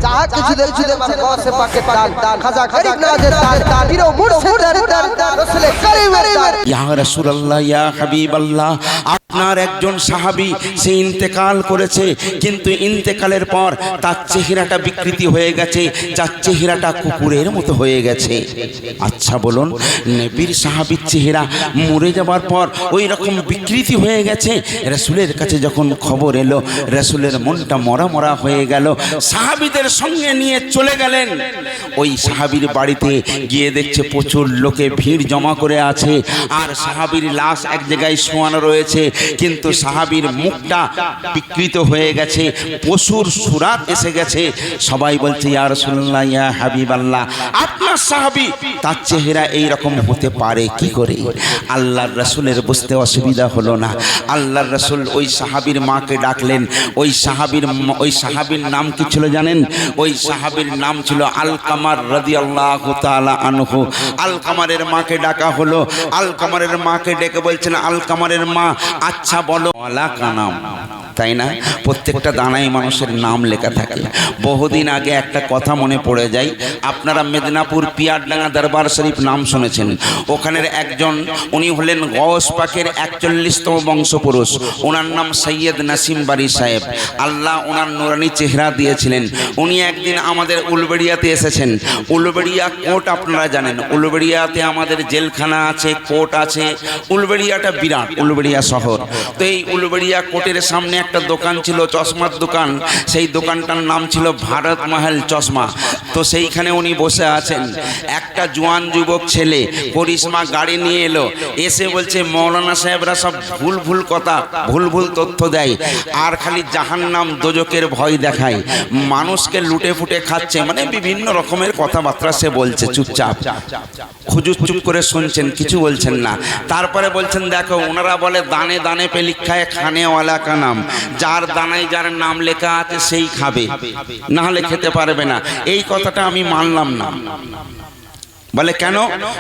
चाह কিছু দে বার গসে পাকে তাল খাজা গরিব নওয়াজের তাল পীরো মুর্শিদের তাল রাসূল করিমের তাল। ইয়া রাসূলুল্লাহ, ইয়া হাবিবাল্লাহ, আপনার একজন সাহাবী সে ইন্তেকাল করেছে, কিন্তু ইন্তেকালের পর তার চেহারাটা বিকৃতি হয়ে গেছে, যার চেহারাটা কুকুরের মতো হয়ে গেছে। আচ্ছা বলুন, নবীর সাহাবীর চেহারা মরে যাবার পর ওই রকম বিকৃতি হয়ে গেছে। রাসূলের কাছে যখন খবর এলো, রাসূলের মনটা মরা মরা হয়ে গেল। সাহাবীদের সঙ্গে নিয়ে চলে গেলেন। ওই সাহাবীর বাড়িতে গিয়ে দেখছে প্রচুর লোকে ভিড় জমা করে আছে, আর সাহাবীর লাশ এক জায়গায় শোয়ানো রয়েছে, কিন্তু সাহাবীর মুখটা বিকৃত হয়ে গেছে, পশুর সুরাত এসে গেছে। সবাই বলছে, ইয়া রাসূলুল্লাহ, ইয়া হাবিবাল্লাহ, আপনার সাহাবী, তার চেহারা এই রকম হতে পারে কি করে? আল্লাহর রাসূলের বুঝতে অসুবিধা হলো না। আল্লাহর রাসূল ওই সাহাবীর মাকে ডাকলেন। ওই সাহাবীর নাম কি ছিল জানেন? ওই সাহাবীর নাম ছিল আলকামার রাদিয়াল্লাহু তাআলা আনহু। আলকামারের মাকে ডাকা হলো। আলকামারের মাকে ডেকে বলছেন, আলকামারের মা, আচ্ছা বলো ওয়ালা কানাম, তাই না? প্রত্যেকটা দানায় মানুষের নাম লেখা থাকে। বহুদিন আগে একটা কথা মনে পড়ে যায়, আপনারা মেদিনীপুর পিয়ারডাঙ্গা দরবার শরীফ নাম শুনেছেন। ওখানের একজন, উনি হলেন গওস পাকের 41তম বংশপুরুষ। ওনার নাম সৈয়দ নাসিম বারি সাহেব। আল্লাহ ওনার নুরানি চেহারা দিয়েছিলেন। উনি একদিন আমাদের উলবেড়িয়াতে এসেছেন। উলবেড়িয়া কোর্ট আপনারা জানেন, উলবেড়িয়াতে আমাদের জেলখানা আছে, কোর্ট আছে। উলবেড়িয়াটা বিরাট, উলবেড়িয়া শহর। তো এই উলবেড়িয়া কোর্টের সামনে একটা দোকান ছিল, চশমার দোকান। সেই দোকানটার নাম ছিল ভারত মহল চশমা। তো সেইখানে উনি বসে আছেন। একটা জোয়ান যুবক ছেলে করিশ্মা গাড়ি নিয়ে এলো, এসে বলছে, মৌলানা সাহেবরা সব ভুল ভুল কথা, ভুল ভুল তথ্য দেয়, আর খালি জাহান্নাম দোজকের ভয় দেখায়, মানুষকে লুটে ফুটে খাচ্ছে, মানে বিভিন্ন রকমের কথাবার্তা সে বলছে। চুপচাপ হুজুর চুপ করে শুনছেন, কিছু বলছেন না। তারপরে বলছেন, দেখো ওনারা বলে দানে দানে পে লিখা है खाने वाला का नाम, যার দানায় যার নাম লেখা আছে সেই খাবে, না হলে খেতে পারবে না। এই কথাটা আমি মানলাম না। বলে কেন?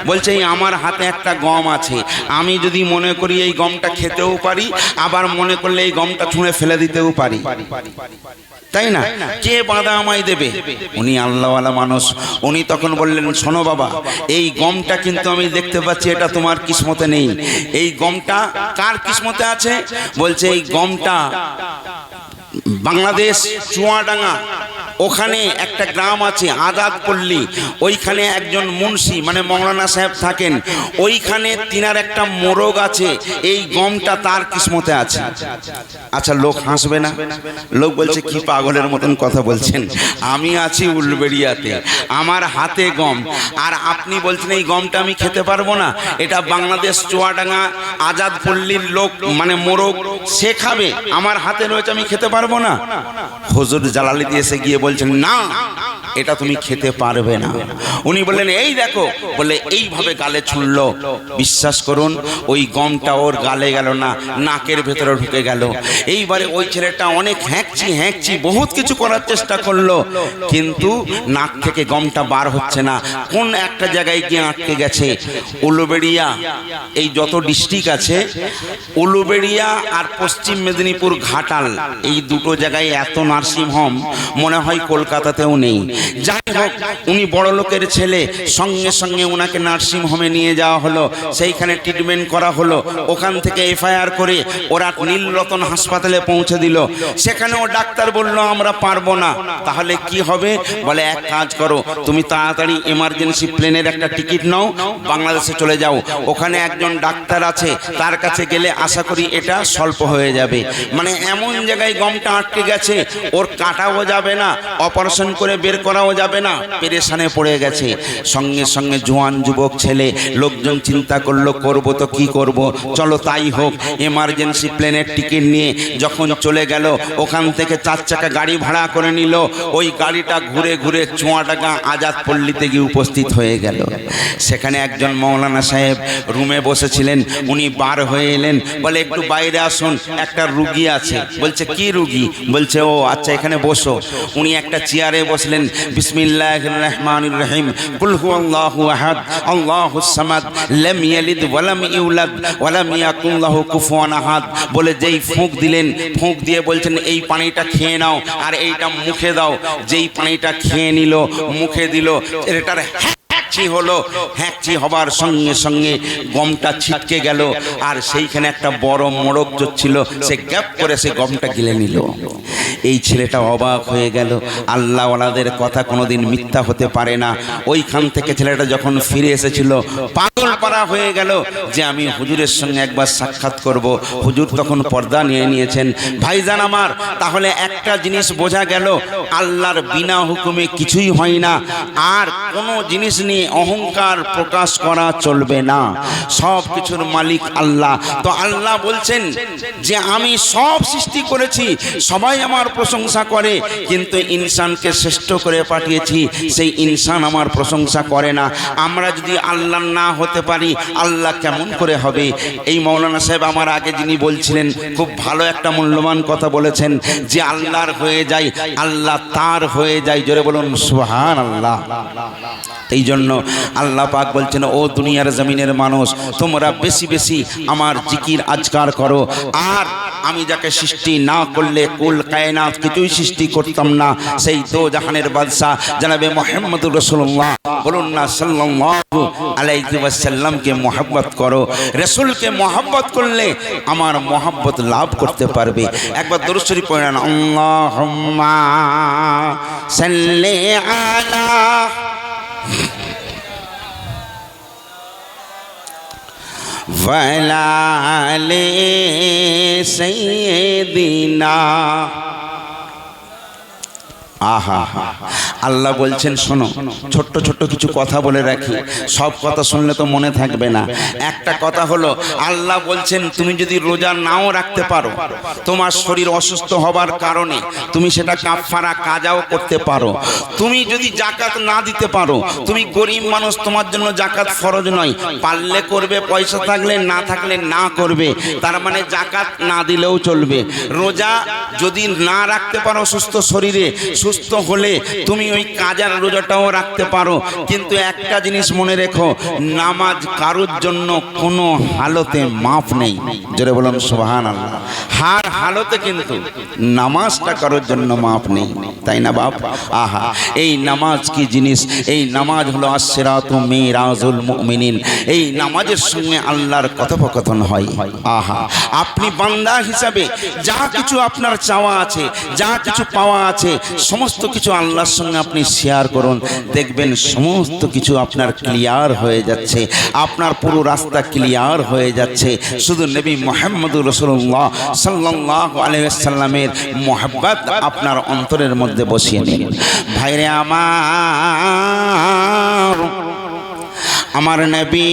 বলছে, এই আমার হাতে একটা গম আছে, আমি যদি মনে করি এই গমটা খেতেও পারি, আবার মনে করলে এই গমটা ছুঁড়ে ফেলে দিতেও পারি, তাই না? কে বাধা আমায় দেবে? উনি আল্লাহওয়ালা মানুষ। উনি তখন বললেন, শোনো বাবা, এই গমটা কিন্তু আমি দেখতে পাচ্ছি এটা তোমার কিসমতে নেই। এই গমটা কার কিসমতে আছে? বলছে, এই গমটা বাংলাদেশ চুয়াডাঙ্গা, ওখানে একটা গ্রাম আছে আজাদপল্লী, ওইখানে একজন মুন্সি মানে মৌলানা সাহেব থাকেন, ওইখানে তিনার একটা মোরগ আছে, এই গমটা তার কিসমতে আছে। আচ্ছা, লোক হাসবে না? লোক বলছে, কি পাগলের মতন কথা বলছেন, আমি আছি উলবেড়িয়াতে, আমার হাতে গম, আর আপনি বলছেন এই গমটা আমি খেতে পারবো না, এটা বাংলাদেশ চুয়াডাঙ্গা আজাদপল্লীর লোক মানে মোরগ, সে খাবে, আমার হাতে রয়েছে, আমি খেতে পারবো না। হুজুর জালালি এসে গিয়ে বলছেন, না, এটা তুমি খেতে পারবে না। উনি বললেন, এই দেখো, বলে এইভাবে গালে ছুঁড়লো। বিশ্বাস করুন, ওই গমটা ওর গালে গেল না, নাকের ভেতরে ঢুকে গেল। এইবারে ওই ছেলেটা অনেক হ্যাঁকছি বহুত কিছু করার চেষ্টা করলো, কিন্তু নাক থেকে গমটা বার হচ্ছে না, কোন একটা জায়গায় গিয়ে আটকে গেছে। উলুবেড়িয়া, এই যত ডিস্ট্রিক্ট আছে, উলুবেড়িয়া আর পশ্চিম মেদিনীপুর ঘাটাল, এই দুটো জায়গায় এত নার্সিং হোম মনে হয় কলকাতাতেও নেই। যাই হোক, উনি বড় লোকের ছেলে, সঙ্গে সঙ্গে ওনাকে নার্সিং হোমে নিয়ে যাওয়া হলো, সেইখানে ট্রিটমেন্ট করা হলো। ওখান থেকে এফআইআর করে ওরা নীলরতন হাসপাতালে পৌঁছে দিল। সেখানেও ডাক্তার বলল, আমরা পারবো না। তাহলে কি হবে? বলে, এক কাজ করো, তুমি তাড়াতাড়ি এমার্জেন্সি প্লেনের একটা টিকিট নাও, বাংলাদেশে চলে যাও, ওখানে একজন ডাক্তার আছে, তার কাছে গেলে আশা করি এটা স্বল্প হয়ে যাবে। মানে এমন জায়গায় গমটা আটকে গেছে, ওর কাটাও যাবে না, অপারেশন করে বের করাও যাবে না, পেরেশানে পড়ে গেছে। সঙ্গে সঙ্গে জোয়ান যুবক ছেলে, লোকজন চিন্তা করলো, করবো তো কি করব, চলো তাই হোক। এমার্জেন্সি প্লেনের টিকিট নিয়ে যখন চলে গেল, ওখান থেকে 4 চাকা গাড়ি ভাড়া করে নিল। ওই গাড়িটা ঘুরে ঘুরে চুয়াডাঙ্গা আজাদপল্লীতে গিয়ে উপস্থিত হয়ে গেল। সেখানে একজন মৌলানা সাহেব রুমে বসেছিলেন, উনি বার হয়ে এলেন, বলে, একটু বাইরে আসুন, একটা রুগী আছে। বলছে, কি রুগী? বলছে, ও আচ্ছা, এখানে বসো। উনি একটা চেয়ারে বসলেন, বিসমিল্লাহির রহমানির রহিম, কুল হুয়াল্লাহু আহাদ, আল্লাহুস সামাদ, লাম ইয়ালিদ ওয়া লাম ইউলাদ ওয়া লাম ইয়াকুল লাহু কুফুয়ান আহাদ বলে যেই ফুঁক দিলেন, ফুঁক দিয়ে বলছেন এই পানিটা খেয়ে নাও আর এইটা মুখে দাও। যেই পানিটা খেয়ে নিল, মুখে দিল, এটার হ্যাঁচি হলো। হ্যাঁচি হবার সঙ্গে সঙ্গে গমটা ছিটকে গেল আর সেইখানে একটা বড় মোড়ক ছিল, সে গ্যাপ করে সে গমটা গিলে নিল। এই ছেলেটা অবাক হয়ে গেল। আল্লাহওয়ালাদের কথা কোনোদিন মিথ্যা হতে পারে না। ওইখান থেকে ছেলেটা যখন ফিরে এসেছিল পাগল পারা হয়ে গেল যে আমি হুজুরের সঙ্গে একবার সাক্ষাৎ করব। হুজুর তখন পর্দা নিয়ে নিয়েছেন। ভাইজান আমার, তাহলে একটা জিনিস বোঝা গেল, আল্লাহর বিনা হুকুমে কিছুই হয় না। আর কোনো জিনিস নিয়ে অহংকার প্রকাশ করা চলবে না। সব কিছুর মালিক আল্লাহ। তো আল্লাহ বলছেন যে আমি সব সৃষ্টি করেছি, সবাই আমার প্রশংসা করে, কিন্তু ইনসানকে শ্রেষ্ঠ করে পাঠিয়েছি, সেই ইনসান আমার প্রশংসা করে না। আমরা যদি আল্লাহ না হতে পারি, আল্লাহ কেমন করে হবে? এই মৌলানা সাহেব আমার আগে যিনি বলছিলেন, খুব ভালো একটা মূল্যবান কথা বলেছেন যে আল্লাহর হয়ে যায়, আল্লাহ তার হয়ে যায়। জোরে বলুন সুবহানাল্লাহ। এই জন্য আল্লাহ পাক বলছেন, ও দুনিয়ার জমিনের মানুষ, তোমরা বেশি বেশি আমার জিকির আজকার করো। আর আমি যাকে সৃষ্টি না করলে কুল কায়নাত কিছুই সৃষ্টি করতাম না, সেই দো জাহানের বাদশাহ জনাবে মুহাম্মদুর রাসূলুল্লাহ, বলুন না সাল্লাল্লাহু আলাইহি ওয়াসাল্লামকে মহব্বত করো। রাসূলকে মহব্বত করলে আমার মহব্বত লাভ করতে পারবে। একবার দরুদ শরীফ পড়েন, আল্লাহুম্মা সাল্লি আলা ওয়ালা আলি সাইয়্যিদিনা। আহা, আল্লাহ বলছেন শোনো, ছোট্ট ছোট্ট কিছু কথা বলে রাখি, সব কথা শুনলে তো মনে থাকবে না। একটা কথা হলো, আল্লাহ বলছেন তুমি যদি রোজা নাও রাখতে পারো, তোমার শরীর অসুস্থ হবার কারণে তুমি সেটা কাফারা কাজাও করতে পারো। তুমি যদি জাকাত না দিতে পারো, তুমি গরিব মানুষ, তোমার জন্য জাকাত ফরজ নয়, পারলে করবে, পয়সা থাকলে, না থাকলে না করবে, তার মানে জাকাত না দিলেও চলবে। রোজা যদি না রাখতে পারো সুস্থ শরীরে, সুস্থ হলে তুমি ওই কাজার রোজাটাও রাখতে পারো। কিন্তু একটা জিনিস মনে রেখো, নামাজ কারোর জন্য কোনো হালতে মাফ নেই। জোরে বলুন সুবহানাল্লাহ। হার হালতে কিন্তু নামাজটা কারোর জন্য মাফ নেই, তাই না বাপ? আহা, এই নামাজ কি জিনিস! এই নামাজ হলো আসসিরাতু মিরাজুল মুমিনিন। এই নামাজের সঙ্গে আল্লাহর কথোপকথন হয়। আহা, আপনি বান্দা হিসাবে যা কিছু আপনার চাওয়া আছে, যা কিছু পাওয়া আছে, সমস্ত কিছু আল্লাহর সঙ্গে আপনি শেয়ার করুন, দেখবেন সমস্ত কিছু আপনার ক্লিয়ার হয়ে যাচ্ছে, আপনার পুরো রাস্তা ক্লিয়ার হয়ে যাচ্ছে। শুধু নবী মুহাম্মদুর রাসূলুল্লাহ সাল্লাল্লাহু আলাইহি ওয়াসাল্লামের মহব্বত আপনার অন্তরের মধ্যে বসিয়ে নিন। ভাইরে আমার নবী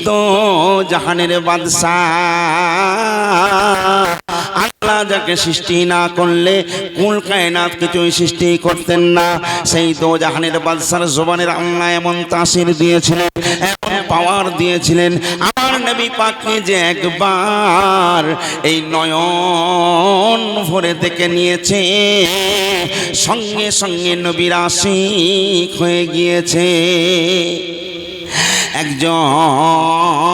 দো জাহানের বাদশাহ, আল্লাহ যাকে সৃষ্টি না করলে কুল কায়নাত কিছুই সৃষ্টি করতেন না। সেই দো জাহানের বাদশার জবানের আল্লাহ এমন তাসির দিয়েছিলেন, এমন পাওয়ার দিয়েছিলেন, আমার নবী পাককে যে একবার এই নয়ন ভরে দেখে নিয়েছে, সঙ্গে সঙ্গে নবীর আশিক হয়ে গিয়েছে। একজন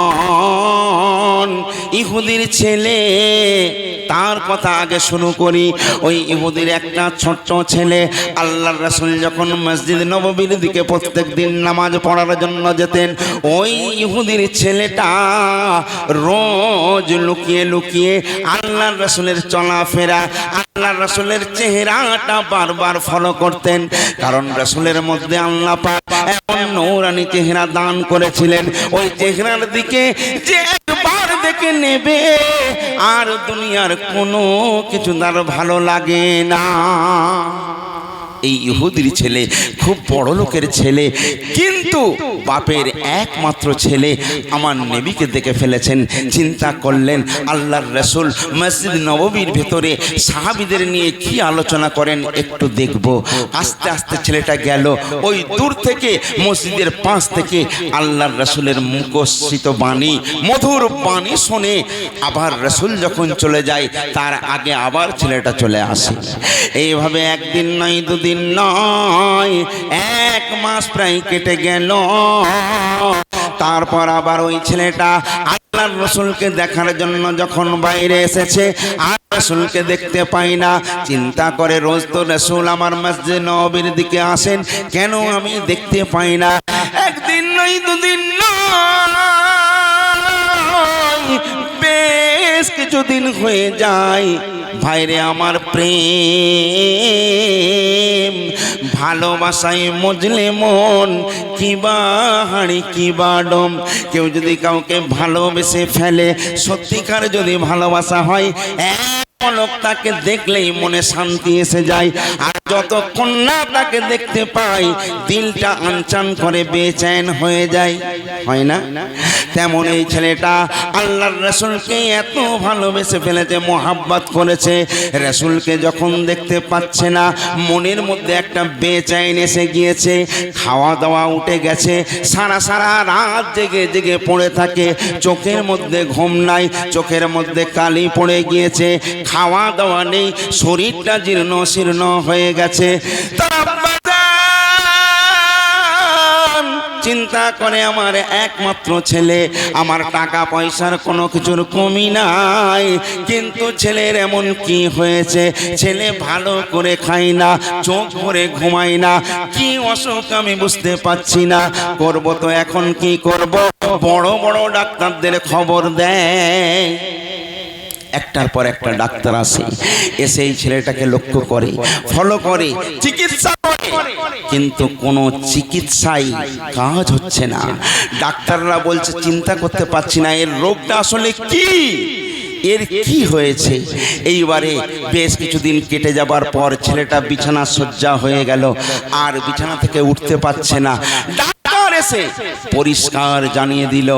ইহুদির ছেলে, তার কথা আগে শুরু করি। ওই ইহুদির একটা ছোট্ট ছেলে, আল্লাহর রাসূল যখন মসজিদ নববীর দিকে প্রত্যেক দিন নামাজ পড়ার জন্য যেতেন, ওই ইহুদির ছেলেটা রোজ লুকিয়ে লুকিয়ে আল্লাহর রাসূলের চলাফেরা, আল্লাহর রাসূলের চেহারাটা বারবার ফলো করতেন। কারণ রাসূলের মধ্যে আল্লাহ পাক এমন নূরানি চেহারা দান করেছিলেন, ওই চেহারার দিকে যে একবার দেখে নেবে আর দুনিয়ার কোনো কিছু তার ভালো লাগে না। এই ইহুদির ছেলে, খুব বড় লোকের ছেলে, কিন্তু বাপের একমাত্র ছেলে আমার নবীকে দেখে ফেলেছেন। চিন্তা করলেন আল্লাহর রাসূল মসজিদ নববীর ভেতরে সাহাবীদের নিয়ে কি আলোচনা করেন একটু দেখব। আস্তে আস্তে ছেলেটা গেল, ওই দূর থেকে মসজিদের পাশ থেকে আল্লাহর রাসূলের মুখোচ্ছিত বাণী, মধুর বাণী শুনে আবার রাসূল যখন চলে যায় তার আগে আবার ছেলেটা চলে আসে। এইভাবে একদিন নয়, দুদিন নয়, 1 মাস প্রায় কেটে গেল। তারপর আবার ওই ছেলেটা আল্লাহর রাসূলকে দেখার জন্য যখন বাইরে এসেছে, আর রাসূলকে দেখতে পাই না। চিন্তা করে রোজ তো রাসূল আমার মসজিদ নববীর দিকে আসেন, কেন আমি দেখতে পাই না? একদিন নয়, দুদিন নয়, বেশ কিছুদিন হয়ে যায়। ভাইরে আমার প্রেম ভালোবাসায় মজলে মন, কিবা হাড়ি কিবা ডম। কেউ যদি কাউকে ভালোবেসে ফেলে, সত্যিকার যদি ভালোবাসা হয়, লোক তাকে দেখলেই মনে শান্তি এসে যায়। আর যতক্ষণ না তাকে দেখতে পাই দিলটা আনচান করে বেচैन হয়ে যায়, হয় না? তেমন এই ছেলেটা আল্লাহর রাসূলকে এত ভালোবেসে ফেলেছে, মোহাব্বত করেছে। রাসূলকে যখন দেখতে পাচ্ছে না, মনের মধ্যে একটা বেচैन এসে গিয়েছে। খাওয়া দাওয়া উঠে গেছে, সারা সারা রাত জেগে জেগে পড়ে থাকে। চোখের মধ্যে ঘুম নাই, চোখের মধ্যে কালি পড়ে গিয়েছে। খাওয়া দাওয়া নেই, শরীরটা জীর্ণ শীর্ণ হয়ে গেছে। চিন্তা করে আমার একমাত্র ছেলে, আমার টাকা পয়সার কোনো কিছুর কমি নাই, কিন্তু ছেলের এমন কি হয়েছে? ছেলে ভালো করে খায় না, চোখ ভরে ঘুমায় না, কি অসুখ আমি বুঝতে পাচ্ছি না। করব তো এখন কি করব? বড় বড় ডাক্তারদের খবর দেয়, একটার পর একটা ডাক্তার আসে, এসে এই ছেলেটাকে লক্ষ্য করে, ফলো করে, চিকিৎসা করে, কিন্তু কোনো চিকিৎসাই কাজ হচ্ছে না। ডাক্তাররা বলছে চিন্তা করতে পারছি না এর রোগটা আসলে কি, এর কি হয়েছে। এইবারে বেশ কিছুদিন কেটে যাবার পর ছেলেটা বিছানা শয্যা হয়ে গেল, আর বিছানা থেকে উঠতে পারছে না। এসে পরিষ্কার জানিয়ে দিল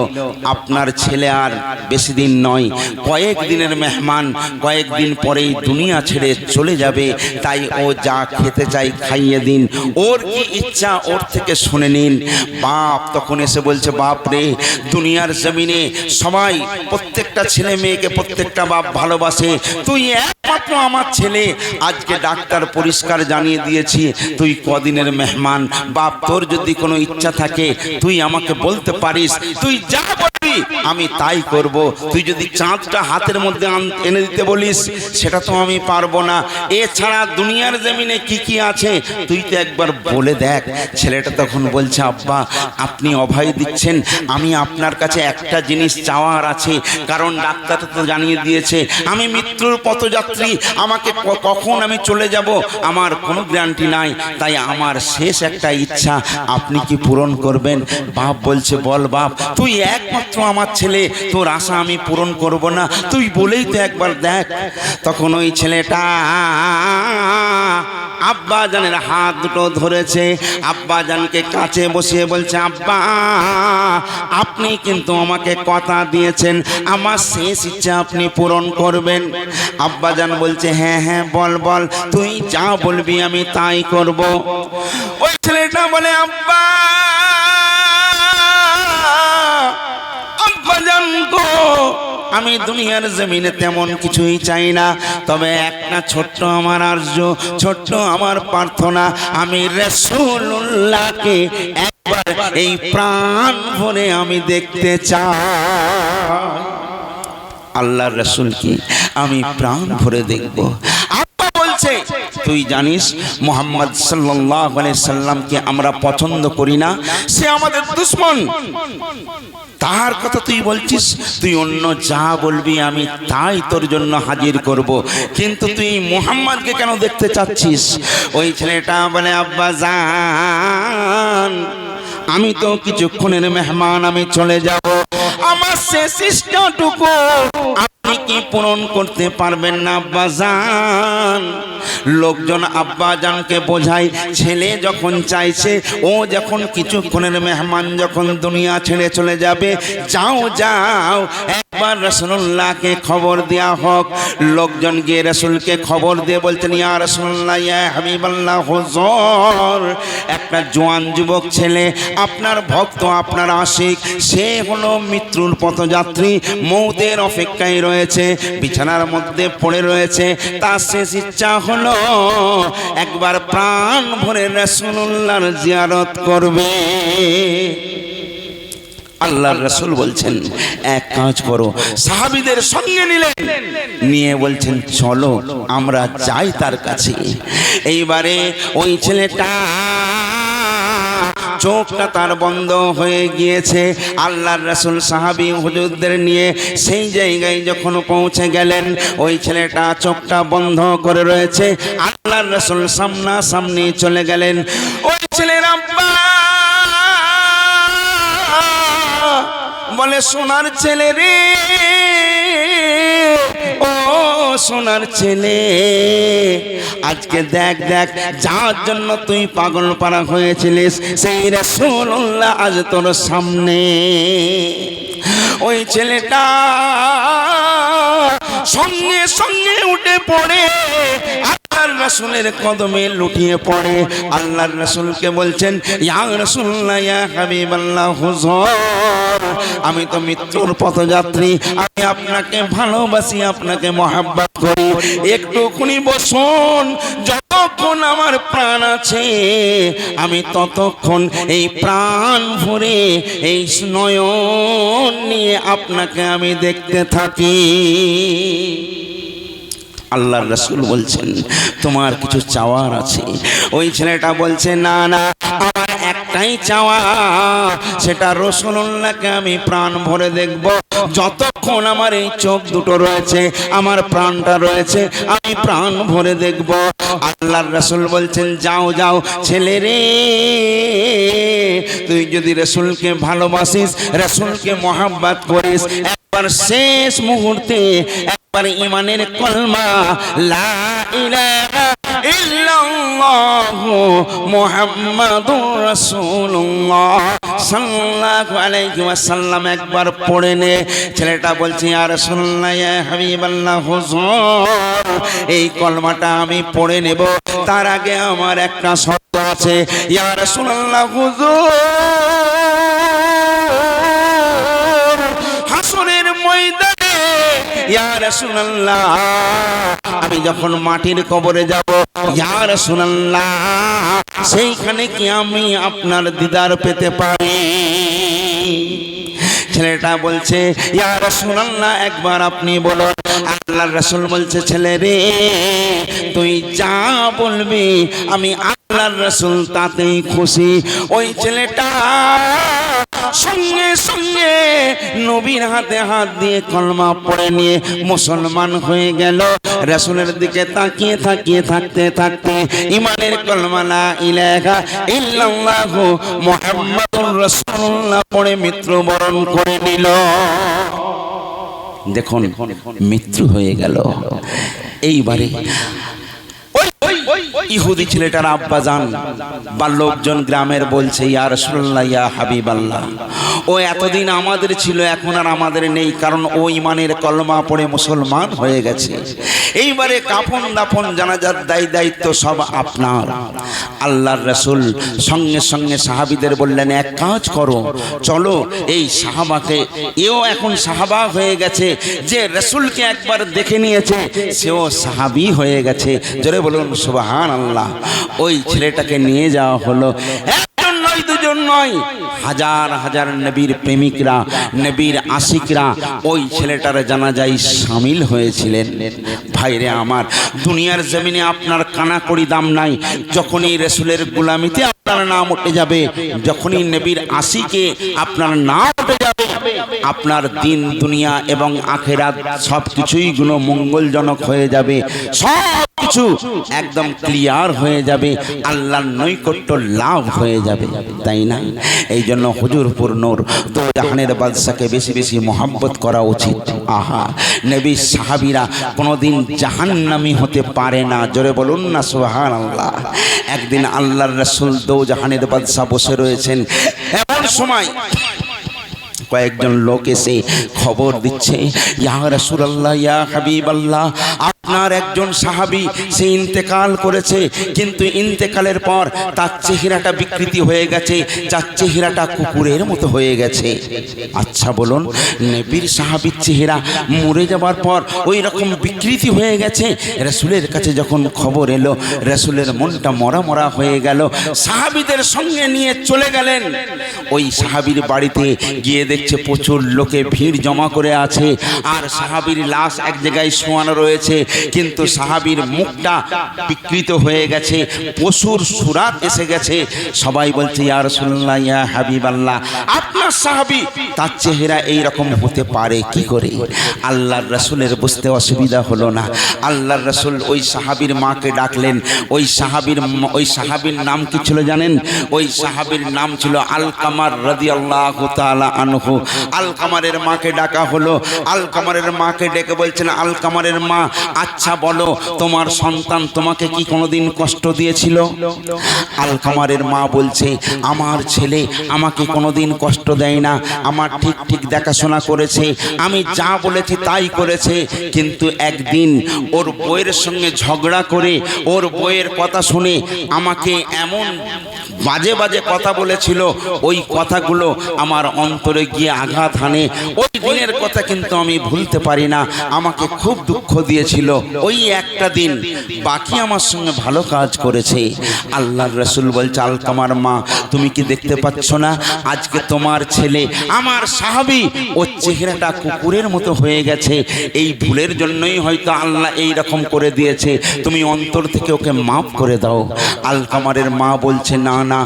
আপনার ছেলে আর বেশি দিন নয়, কয়েকদিনের মেহমান, কয়েকদিন পরেই দুনিয়া ছেড়ে চলে যাবে। তাই ও যা খেতে চাই খাইয়ে দিন, ওর কি ইচ্ছা ওর থেকে শুনে নিন। বাপ তখন এসে বলছে, বাপ রে, দুনিয়ার জমিনে সবাই প্রত্যেকটা ছেলে মেয়েকে প্রত্যেকটা বাপ ভালোবাসে, তুই একমাত্র আমার ছেলে। আজকে ডাক্তার পরিষ্কার জানিয়ে দিয়েছি তুই কদিনের মেহমান। বাপ তোর যদি কোনো ইচ্ছা থাকে তুই আমাকে বলতে পারিস, তুই যা বলবি আমি তাই করব। তুই যদি চাঁদটা হাতের মধ্যে এনে দিতে বলিস সেটা তো আমি পারবো না। এছাড়া দুনিয়ার জমিনে কি কি আছে তুই তো একবার বলে দেখ। ছেলেটা তখন বলছে, আব্বা আপনি অভয় দিচ্ছেন, আমি আপনার কাছে একটা জিনিস চাওয়ার আছে, কারণ ডাক্তার তো জানিয়ে দিয়েছে আমি মৃত্যুর পথযাত্রী, আমাকে কখন আমি চলে যাব আমার কোনো গ্যারান্টি নাই। তাই আমার শেষ একটা ইচ্ছা আপনি কি পূরণ করবেন? বাপ বলছে, বল বাপ, তুই একমাত্র আমার ছেলে, তোর আশা আমি পূরণ করব না, তুই বলেই তো একবার দেখ। তখন ওই ছেলেটা আব্বা জানের হাত দুটো ধরেছে, আব্বা জানকে কাছে বসিয়ে বলছে, আব্বা আপনি কিন্তু আমাকে কথা দিয়েছেন আমার শেষ ইচ্ছা আপনি পূরণ করবেন। আব্বা জান বলছে, হ্যাঁ হ্যাঁ বল বল, তুই যা বলবি আমি তাই করব। ওই ছেলেটা বলে, আব্বা জান গো, আমি দুনিয়ার জমিনে তেমন কিছুই চাই না, তবে একটা ছোট্ট আমার আরজু, ছোট্ট আমার প্রার্থনা, আমি রাসূলুল্লাহকে একবার এই প্রাণ ভরে আমি দেখতে চাই। আল্লাহর রাসূলকে আমি প্রাণ ভরে দেখব। আব্বা বলছে, তুই জানিস মুহাম্মদ সাল্লাল্লাহু আলাইহি সাল্লামকে আমরা পছন্দ করি না, সে আমাদের দুশমন। তার কথা তুই বলছিস, তুই অন্য যা বলবি আমি তাই তোর জন্য হাজির করব, কিন্তু তুই মুহাম্মদকে কেন দেখতে চাচ্ছিস? ওই ছেলেটা বলে, আব্বা জান আমি তো কিছুক্ষণের মেহমান, আমি চলে যাব, আমার শেষ ইচ্ছাটুকু আপনি কি পূরণ করতে পারবেন না আব্বা জান? লোকজন আব্বা জানকে বোঝায় ছেলে যখন চাইছে, ও যখন কিছুক্ষণের মেহমান যখন দুনিয়া ছেড়ে চলে যাবে, যাও যাও একবার রাসূলুল্লাহকে খবর দেয়া হোক। লোকজন গিয়ে রাসূলকে খবর দিয়ে বলতেন, ইয়া রাসূলুল্লাহ, ইয়া হাবিবাল্লাহ, হুজুর একটা জোয়ান যুবক ছেলে আপনার ভক্ত, আপনার আশিক, সে হলো মৃত্যুর পথযাত্রী, মৌতের অপেক্ষায় রয়েছে, বিছানার মধ্যে পড়ে রয়েছে, তার শেষ ইচ্ছা হলো একবার প্রাণ ভরে রাসূলুল্লাহর জিয়ারত করবে। আল্লাহর রাসূল বলছেন এক কাজ করো, সাহাবীদের সঙ্গে নিলেন, নিয়ে বলছেন চলো আমরা যাই তার কাছে। এইবারে ওই ছেলেটা চোখটা তার বন্ধ হয়ে গিয়েছে। আল্লাহর রাসূল সাহাবী হুজুরদের নিয়ে সেই জায়গায় যখন পৌঁছে গেলেন, ওই ছেলেটা চোখটা বন্ধ করে রয়েছে। আল্লাহর রাসূল সামনাসামনি চলে গেলেন। ওই ছেলের আব্বা বলে, সোনার ছেলে রে, ও সোনার ছেলে, আজকে দেখ দেখ যার জন্য তুই পাগল পারা হয়েছিলিস, সেই রাসূলুল্লাহ আজ তোর সামনে। ওই ছেলেটা সঙ্গে সঙ্গে উঠে পড়ে আল্লাহর রাসূলের কদমে লুটিয়ে পড়ে। আল্লাহর রাসূলকে বলছেন, ইয়া রাসূলুল্লাহ, ইয়া হাবিবাল্লাহ, হুজুর আমি তো মৃত্যুর পথযাত্রী, আমি আপনাকে ভালোবাসি, আপনাকে মহব্বত করি, একটুখানি বসুন, যতক্ষণ আমার প্রাণ আছে আমি ততক্ষণ এই প্রাণ ভরে এই নয়ন নিয়ে আপনাকে আমি দেখতে থাকি। আল্লাহর রাসূল বলছেন তোমার কিছু চাওয়ার আছে। ওই ছেলেটা বলছে, না না, আমার একটাই চাওয়া, সেটা রাসূলুল্লাহকে আমি প্রাণ ভরে দেখব, যতক্ষণ আমার এই চোখ দুটো রয়েছে, আমার প্রাণটা রয়েছে, আমি প্রাণ ভরে দেখব। আল্লাহর রাসূল বলছেন, যাও যাও ছেলে রে, তুই যদি রাসূলকে ভালোবাসিস, রাসূলকে মহব্বত করিস, একবার শেষ মুহূর্তে একবার ঈমানের কলমা লা ইলাহা ইল্লাল্লাহু মুহাম্মাদুর রাসূলুল্লাহ সাল্লাল্লাহু আলাইহি ওয়াসাল্লাম একবার পড়ে নে। ছেলেটা বলছে, ইয়া রাসূলুল্লাহ, ইয়া হাবিবাল্লাহ, হুজুর এই কলমাটা আমি পড়ে নেব, তার আগে আমার একটা শর্ত আছে। ইয়া রাসূলুল্লাহ, হুজুর হাসরের ময়দানে, ইয়া রাসূলুল্লাহ আমি যখন মাটির কবরে যাব, ইয়া রাসূলুল্লাহ সেইখানে কি আমি আপনার দিদার পেতে পারি? ছেলেটা বলছে, ইয়া রাসূলুল্লাহ একবার আপনি বলুন। আল্লাহর রাসূল বলছে, ছেলে রে তুই যা বলবি আমি আল্লাহর রাসূল তাতেই খুশি। ওই ছেলেটা সঙ্গে সঙ্গে নবীর হাতে হাত দিয়ে কলমা পড়ে নিয়ে মুসলমান হয়ে গেল। রাসূলের দিকে তাকিয়ে তাকিয়ে থাকতে থাকতে ঈমানের কলমা লা ইলাহা ইল্লাল্লাহু মুহাম্মাদুর রাসূলুল্লাহ পড়ে মৃত্যুবরণ করে নিল। দেখুন মৃত্যু হয়ে গেল। এইবারে ইহুদি ছেলেটার আব্বা জান বা লোকজন গ্রামের বলছে, ইয়া রাসূলুল্লাহ, ইয়া হাবিবাল্লাহ, ও এতদিন আমাদের ছিল, এখন আর আমাদের নেই, কারণ ও ঈমানের কলমা পড়ে মুসলমান হয়ে গেছে। এইবারে কাফন দাফন জানাজার দায়িত্ব সব আপনার। আল্লাহর রাসূল সঙ্গে সঙ্গে সাহাবীদের বললেন, এক কাজ করো, চলো এই সাহাবাকে, এও এখন সাহাবা হয়ে গেছে, যে রাসূলকে একবার দেখে নিয়েছে সেও সাহাবী হয়ে গেছে। জোরে বলুন সুবহানাল্লাহ। ওই ছেলেটাকে নিয়ে যাওয়া হলো। একজন নয়, দুজন নয়, হাজার হাজার নবীর প্রেমিকরা, নবীর আশিকরা ওই ছেলেটার জানাজায় শামিল হয়েছিলেন। ভাইরে আমার, দুনিয়ার জমিনে আপনার কানাকড়ি দাম নাই, যখনই রাসূলের গোলামিতে আপনার নাম উঠে যাবে। যখনই নবীর আশিকে আপনার নাম উঠে যাবে, আপনার দিন দুনিয়া এবং আখেরাত সব কিছুই মঙ্গলজনক হয়ে যাবে, সব কিছু একদম ক্লিয়ার হয়ে যাবে, আল্লাহর নৈকট্য লাভ হয়ে যাবে, তাই না? এই জন্য হুজুরপুর নূর দো জাহানের বাদশাকে বেশি বেশি মহব্বত করা উচিত। আহা, নবীর সাহাবীরা কোনোদিন জাহান্নামী হতে পারে না। জোরে বলুন না সুবহানাল্লাহ। একদিন আল্লাহর রাসূল দো জাহানের বাদশা বসে রয়েছেন, এমন সময় কয়েকজন লোক এসে খবর দিচ্ছে, ইয়া রাসূলুল্লাহ, ইয়া হাবিবাল্লাহ, আপনার একজন সাহাবী সে ইন্তেকাল করেছে, কিন্তু ইন্তেকালের পর তার চেহারাটা বিকৃতি হয়ে গেছে, যার চেহারাটা কুকুরের মতো হয়ে গেছে। আচ্ছা বলুন, নবীর সাহাবীর চেহারা মরে যাবার পর ওই রকম বিকৃতি হয়ে গেছে। রাসূলের কাছে যখন খবর এলো, রাসূলের মনটা মরা মরা হয়ে গেল। সাহাবীদের সঙ্গে নিয়ে চলে গেলেন। ওই সাহাবীর বাড়িতে গিয়ে দেখছে প্রচুর লোকে ভিড় জমা করে আছে, আর সাহাবীর লাশ এক জায়গায় শোয়ানো রয়েছে, কিন্তু সাহাবীর মুখটা বিকৃত হয়ে গেছে, পশুর সুরাত এসে গেছে। সবাই বলছে, ইয়া রাসূলুল্লাহ, ইয়া হাবিবাল্লাহ, আপনার সাহাবী, তার চেহারা এই রকম হতে পারে কি করে? আল্লাহর রাসূলের বুঝতে অসুবিধা হলো না। আল্লাহর রাসূল ওই সাহাবীর মাকে ডাকলেন। ওই সাহাবীর নাম কি ছিল জানেন? ওই সাহাবীর নাম ছিল আলকামার রাদিয়াল্লাহু তাআলা আনহু। আলকামারের মাকে ডাকা হলো। আলকামারের মাকে ডেকে বলছেন, আলকামারের মা, আচ্ছা বলো, তোমার সন্তান তোমাকে কি কোনোদিন কষ্ট দিয়েছিল? আলকামারের মা বলছে, আমার ছেলে আমাকে কোনোদিন কষ্ট দেয় না, আমার ঠিক ঠিক দেখাশোনা করেছে, আমি যা বলেছি তাই করেছে, কিন্তু একদিন ওর বউয়ের সঙ্গে ঝগড়া করে ওর বউয়ের কথা শুনে আমাকে এমন বাজে বাজে কথা বলেছিল, ওই কথাগুলো আমার অন্তরে গিয়ে আঘাত হানে। ওই দিনের কথা কিন্তু আমি ভুলতে পারি না, আমাকে খুব দুঃখ দিয়েছিল ওই একটা দিন, বাকি আমার সঙ্গে ভালো কাজ করেছে। আল্লাহর রাসূল বলছে, আলকামার মা, তুমি কি দেখতে পাচ্ছ না আজকে তোমার ছেলে আমার সাহাবী, ওর চেহারাটা কুকুরের মতো হয়ে গেছে, এই ভুলের জন্যই হয়তো আল্লাহ এই রকম করে দিয়েছে, তুমি অন্তর থেকে ওকে মাফ করে দাও। আলকামারের মা বলছে, না না,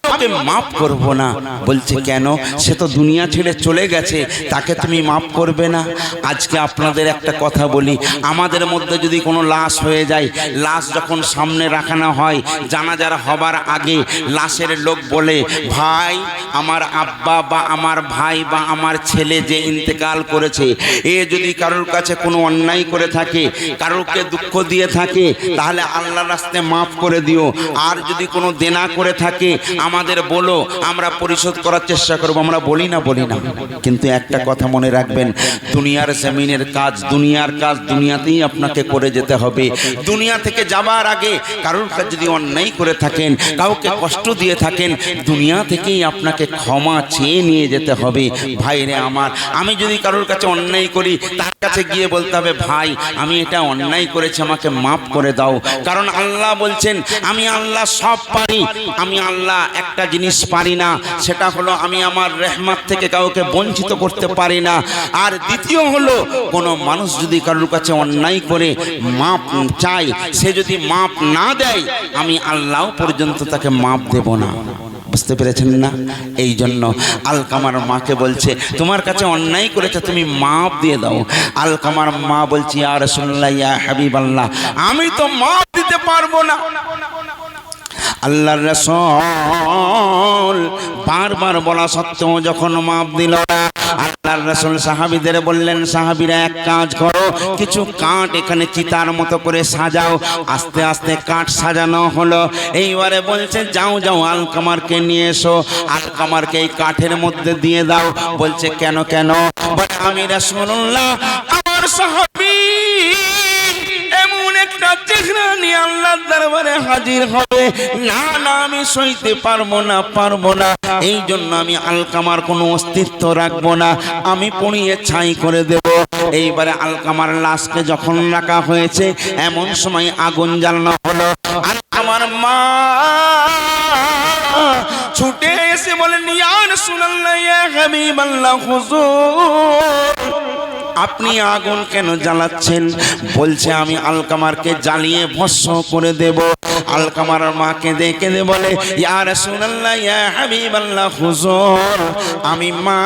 ওকে মাফ করব না। বলছে, কেন? সে তো দুনিয়া ছেড়ে চলে গেছে, তাকে তুমি মাফ করবে না? আজকে আপনাদের একটা কথা বলি, আমাদের মধ্যে যদি কোনো লাশ হয়ে যায়, লাশ যখন সামনে রাখানো হয়, জানাজার হবার আগে লাশের লোক বলে, ভাই, আমার আব্বা বা আমার ভাই বা আমার ছেলে যে ইন্তেকাল করেছে, এ যদি কারোর কাছে কোনো অন্যায় করে থাকে, কারোকে দুঃখ দিয়ে থাকে, তাহলে আল্লাহর রাস্তায় মাফ করে দিও, আর যদি কোনো দেনা করে থাকে আমাদের বলো, আমরা পরিশোধ করার চেষ্টা করব। আমরা বলি না? কিন্তু একটা কথা মনে রাখবেন, দুনিয়ার জমিনের কাজ, দুনিয়ার কাজ দুনিয়াতেই আপনাকে করে যেতে হবে। দুনিয়া থেকে যাবার আগে কারোর কাছে যদি অন্যায় করে থাকেন, কাউকে কষ্ট দিয়ে থাকেন, দুনিয়া থেকেই আপনাকে ক্ষমা চেয়ে নিয়ে যেতে হবে। ভাইরে আমার, আমি যদি কারোর কাছে অন্যায় করি, তার কাছে গিয়ে বলতে হবে, ভাই, আমি এটা অন্যায় করেছি, আমাকে মাফ করে দাও। কারণ আল্লাহ বলছেন, আমি আল্লাহ সব পারি, আমি আল্লাহ একটা জিনিস পারি না, সেটা হলো আমি আমার রহমত থেকে কাউকে বঞ্চিত করতে পারি না। আর দ্বিতীয় হলো, কোনো মানুষ যদি কারোর কাছে অন্যায় করে মাপ চায়, সে যদি মাপ না দেয়, আমি আল্লাহ পর্যন্ত তাকে মাপ দেব না। বুঝতে পেরেছেন না? এই জন্য আলকামার মাকে বলছে, তোমার কাছে অন্যায় করেছে, তুমি মাপ দিয়ে দাও। আলকামার মা বলছে, ইয়া রাসূলুল্লাহ, ইয়া হাবিবাল্লাহ, আমি তো মাপ দিতে পারবো না। আল্লাহর রাসূল বারবার বলা সত্ত্বেও যখন মাপ দিল না, আল্লাহর রাসূল সাহাবীদের বললেন, সাহাবীরা, এক কাজ করো, কিছু কাঠ এখানে চিতার মতো করে সাজাও। আস্তে আস্তে কাঠ সাজানো হলো। এইবারে বলছে, যাও যাও, আলকামারকে নিয়ে এসো, আলকামারকে এই কাঠের মধ্যে দিয়ে দাও। বলছে, কেন কেন? বলে, আমি রাসূলুল্লাহ, আমার সাহাবী এমন একটা চেহারা নিয়ে আল্লাহর দরবারে হাজির হবে, না না, আমি সইতে পারবো না। এই জন্য আমি আলকামার কোনো অস্তিত্ব রাখবো না, আমি পুড়িয়ে ছাই করে দেব। এইবারে আলকামার লাশকে যখন রাখা হয়েছে, এমন সময় আগুন জ্বালানো হলো। আলকামার মা ছুটে এসে বলেন, ইয়া রাসূলুল্লাহ, ইয়া হাবিবাল্লাহ, হুজুর, আপনি আগুন কেন জ্বালাচ্ছেন? বলছে আমি আলকামারকে জ্বালিয়ে ভস্ম করে দেব। আলকামার মাকে দেখে দে বলে ইয়া রাসূলুল্লাহ ইয়া হাবিবাল্লাহ হুজুর, আমি মা,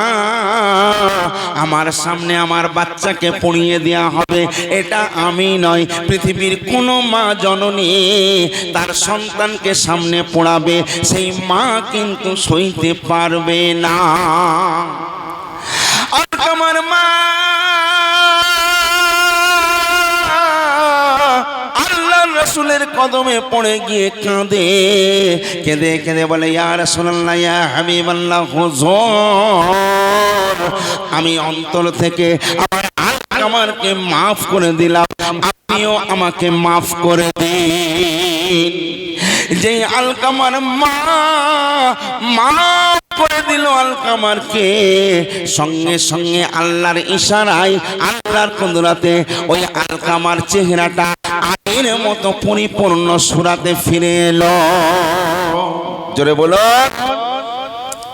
আমার সামনে আমার বাচ্চাকে পড়িয়ে দেওয়া হবে, এটা আমি নয়, পৃথিবীর কোনো মা জননী তার সন্তানকে সামনে পোড়াবে সেই মা কিন্তু সইতে পারবে না। আলকামার মা আল্লাহর রাসূলের কদমে পড়ে গিয়ে কাঁদে, কেঁদে কেঁদে বলে ইয়া রাসূলুল্লাহ ইয়া হাবিবাল্লাহ হুজুর, আমি অন্তর থেকে আমার আলকামারকে মাফ করে দিলাম, আপনিও আমাকে মাফ করে দিন। যে আলকামার মা মাফ করে দিল আলকামারকে, সঙ্গে সঙ্গে আল্লাহর ইশারায় আল্লাহর কুদরতে ওই আলকামার চেহারাটা আগের মতো পরিপূর্ণ সুরাতে ফিরে এলো। জোরে বলো।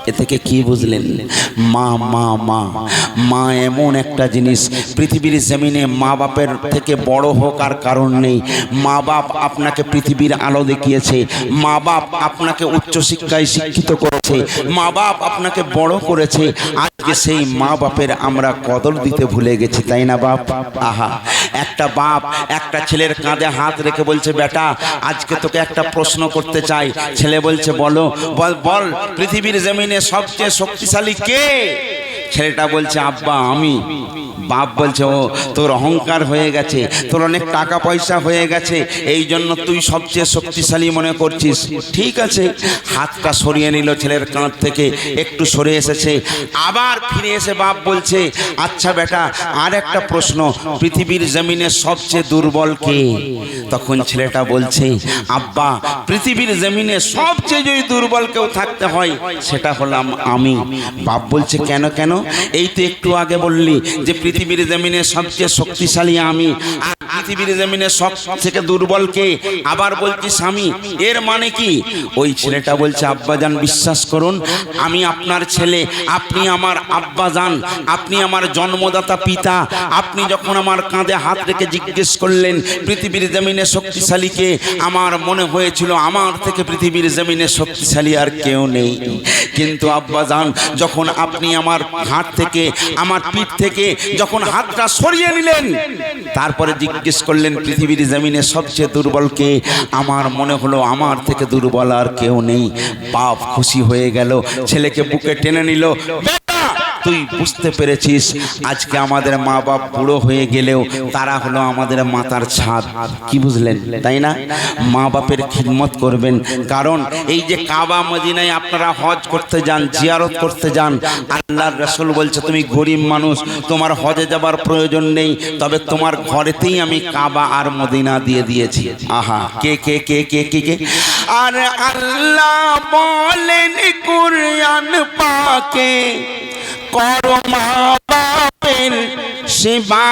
এ থেকে কি বুঝলেন? মা মা মা মা এমন একটা জিনিস, পৃথিবীর জমিনে মা বাপের থেকে বড় হোক আর কারণ নেই। মা বাপ আপনাকে পৃথিবীর আলো দেখিয়েছে, মা বাপ আপনাকে উচ্চশিক্ষায় শিক্ষিত করেছে, মা বাপ আপনাকে বড় করেছে। আজকে সেই মা বাপের আমরা কদর দিতে ভুলে গেছি, তাই না বাপ? আহা, একটা বাপ একটা ছেলের কাঁধে হাত রেখে বলছে বেটা আজকে তোকে একটা প্রশ্ন করতে চাই। ছেলে বলছে বলো। বল পৃথিবীর জমিনে সবচেয়ে শক্তিশালী কে? ছেলেটা বলছে আব্বা আমি। বাপ বলছে ও তোর অহংকার হয়ে গেছে, তোর অনেক টাকা পয়সা হয়ে গেছে, এই জন্য তুই সবচেয়ে শক্তিশালী মনে করছিস। ঠিক আছে, হাতটা সরিয়ে নিল ছেলের কাঁধ থেকে, একটু সরে এসেছে, আবার ফিরে এসে বাপ বলছে আচ্ছা বেটা আর একটা প্রশ্ন, পৃথিবীর জমিনে সবচেয়ে দুর্বল কে? তখন ছেলেটা বলছে আব্বা পৃথিবীর জমিনে সবচেয়ে যদি দুর্বল কেউ থাকতে হয় সেটা হলাম আমি। বাপ বলছে কেন কেন? এই তো একটু আগে বললি যে পৃথিবীর জমিনে সবচেয়ে শক্তিশালী আমি, আর পৃথিবীর জমিনে সব থেকে দুর্বল কে, আবার বলছিস আমি, এর মানে কি? ওই ছেলেটা বলছে আব্বাজান বিশ্বাস করুন আমি আপনার ছেলে, আপনি আমার আব্বাজান, আপনি আমার জন্মদাতা পিতা। আপনি যখন আমার কাঁধে হাত রেখে জিজ্ঞেস করলেন পৃথিবীর জমিনে শক্তিশালী কে, আমার মনে হয়েছিল আমার থেকে পৃথিবীর জমিনে শক্তিশালী আর কেউ নেই। কিন্তু আব্বাজান যখন আপনি আমার হাত থেকে আমার পিঠ থেকে যখন হাতটা সরিয়ে নিলেন, তারপরে জিজ্ঞেস করলেন পৃথিবীর জমিনে সবচেয়ে দুর্বল কে, আমার মনে হলো আমার থেকে দুর্বল আর কেউ নেই। বাপ খুশি হয়ে গেল, ছেলেকে বুকে টেনে নিল। তুই বুঝতে পেরেছিস আজকে আমাদের মা বাপ বুড়ো হয়ে গেলেও তারা হলো আমাদের মাথার ছাদ। কি বুঝলেন তাই না? মা বাপের খিদমত করবেন, কারণ এই যে কাবা মদিনায় আপনারা হজ করতে যান, জিয়ারত করতে যান, আল্লাহর রাসূল বলছে তুমি গরিব মানুষ, তোমার হজে যাবার প্রয়োজন নেই, তবে তোমার ঘরেতেই আমি কাবা আর মদিনা দিয়ে দিয়েছি। আহা, কে কে কে কে কে কে আর আল্লাহ বলেন কুরআন পাকে করো মা বাপের সেবা,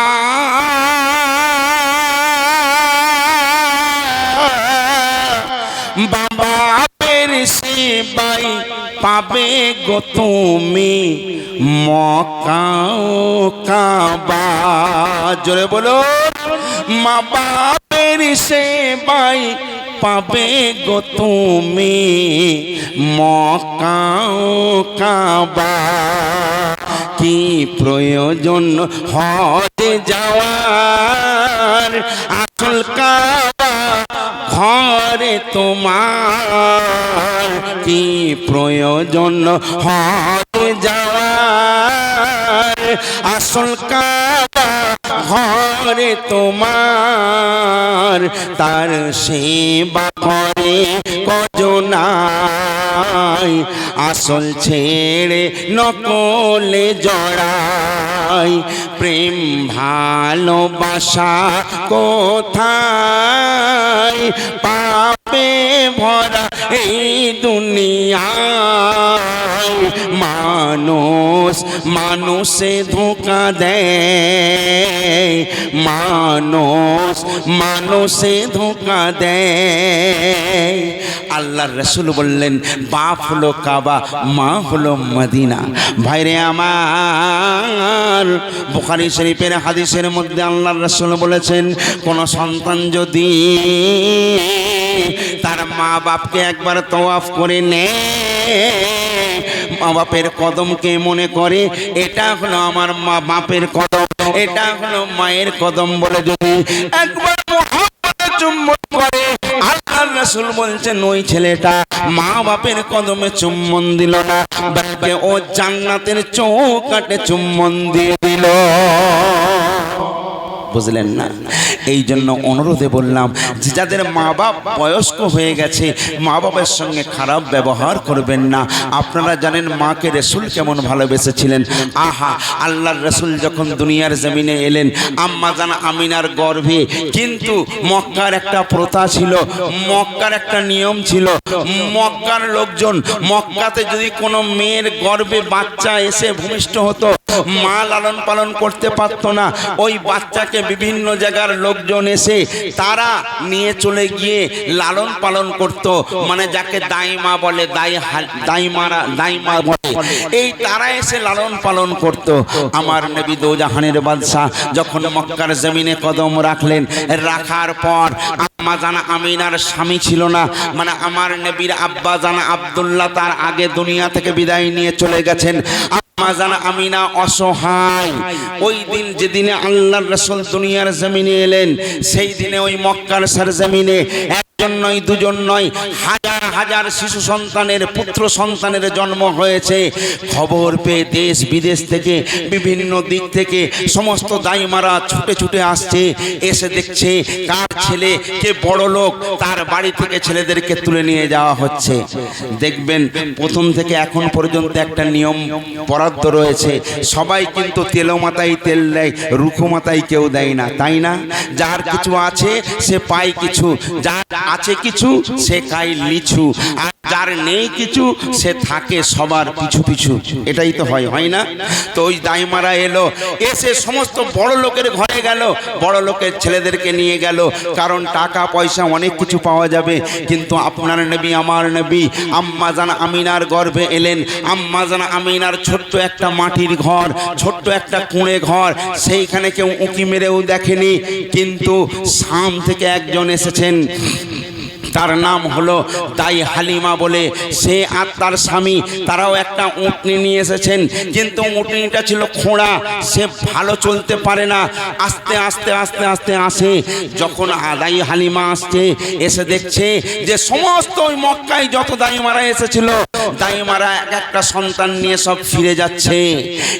বাপের সেবাই পাবে গো তুমি মক্কা ও কাবা। জোরে বলো, মা বাপের সেবাই পাবে গো তুমি মক্কা ও কাবা। কি প্রয়োজন হজে যাওয়ার, আসল কাবা ঘরে তোমার। কি প্রয়োজন হজে যাওয়ার, আসল কাবা ঘরে তোমার। তার সেবা করে কজনাই, আসল ছেড়ে নকলে জড়াই। প্রেম ভালোবাসা কোথায় পাবে ভরা এই দুনিয়ায়। মানুষ মানুষে ধোঁকা দেয়, মানুষ মানুষে ধোঁকা দেয়। আল্লাহর রাসূল বললেন বাপ হলো কাবা, মা হলো মদিনা। ভাইরে আমার, বুখারী শরীফের হাদিসের মধ্যে আল্লাহর রাসূল বলেছেন কোন সন্তান যদি তার মা বাপকে একবার তওয়াফ করে নেয়, মা বাপের কদমকে মনে করে এটা হলো আমার মা বাপের কদম, এটা হলো মায়ের কদম বলে যদি একবার মুহাম্মদের চুম্বন করে, আল্লাহর রাসূল বলছেন ওই ছেলেটা মা বাপের কদমে চুম্বন দিল না, বরং ও জান্নাতের চৌকাঠে চুম্বন দিয়ে দিল। বুঝলেন না? এই জন্য অনুরোধে বললাম যে যাদের মা বাপ বয়স্ক হয়ে গেছে মা বাবার সঙ্গে খারাপ ব্যবহার করবেন না। আপনারা জানেন মাকে রাসূল কেমন ভালোবেসেছিলেন। আহা, আল্লাহর রাসূল যখন দুনিয়ার জমিনে এলেন আম্মা জান আমিনার গর্ভে, কিন্তু মক্কার একটা প্রথা ছিল, মক্কার একটা নিয়ম ছিল, মক্কার লোকজন মক্কাতে যদি কোনো মেয়ের গর্ভে বাচ্চা এসে ভূমিষ্ঠ হতো, মা লালন পালন করতে পারতো না, ওই বাচ্চাকে বিভিন্ন জায়গার লোকজন এসে তারা নিয়ে চলে গিয়ে লালন পালন করত, মানে যাকে দাইমা বলে, দাইমা বলে, এই তারা এসে লালন পালন করত। আমার নবী দোজাহানের বাদশা যখন মক্কার জমিনে কদম রাখলেন, রাখার পর আম্মা জানা আমিনার স্বামী ছিল না, মানে আমার নবীর আব্বা জানা আব্দুল্লাহ তার আগে দুনিয়া থেকে বিদায় নিয়ে চলে গেছেন। আম্মা জানা আমিনা অসহায়। ওই দিন যেদিনে আল্লাহর রাসূল দুনিয়ার জমিনে এলেন, সেই দিনে ওই মক্কার সরজমিনে একজন নয়, দুজন নয়, হাজার হাজার শিশু সন্তানের, পুত্র সন্তানের জন্ম হয়েছে। খবর পেয়ে দেশ বিদেশ থেকে, বিভিন্ন দিক থেকে সমস্ত দাইমারা ছুটে ছুটে আসছে, এসে দেখছে কার ছেলে কে বড় লোক, তার বাড়ি থেকে ছেলেদেরকে তুলে নিয়ে যাওয়া হচ্ছে। দেখবেন প্রথম থেকে এখন পর্যন্ত একটা নিয়ম বরাদ্দ রয়েছে, সবাই কিন্তু তেলো মাথায় তেল দেয়, রুখো মাথায় কেউ দেয় না, তাই না? যার কিছু আছে সে পায় কিছু, যার আছে কিছু সে খায় লিচু, আর যার নেই কিছু সে থাকে সবার পিছু পিছু। এটাই তো হয় না? তো ওই দাইমারা এলো, এসে সমস্ত বড় লোকের ঘরে গেল, বড় লোকের ছেলেদেরকে নিয়ে গেল, কারণ টাকা পয়সা অনেক কিছু পাওয়া যাবে। কিন্তু আপনার নবী, আমার নবী আম্মা জান আমিনার গর্ভে এলেন। আম্মা জান আমিনার ছোট্ট একটা মাটির ঘর, ছোট্ট একটা কুঁড়ে ঘর, সেইখানে কেউ উঁকি মেরেও দেখেনি। কিন্তু শাম থেকে একজন এসেছেন, তার নাম হলো দাই হালিমা বলে, সে আর তার স্বামী তারাও একটা উটনি নিয়ে এসেছেন, কিন্তু উটনিটা ছিল খোঁড়া, সে ভালো চলতে পারে না, আস্তে আস্তে আস্তে আস্তে আসে। যখন দাই হালিমা আসছে, এসে দেখছে যে সমস্ত ওই মক্কায় যত দাইমারা এসেছিল, দাইমারা এক একটা সন্তান নিয়ে সব ফিরে যাচ্ছে।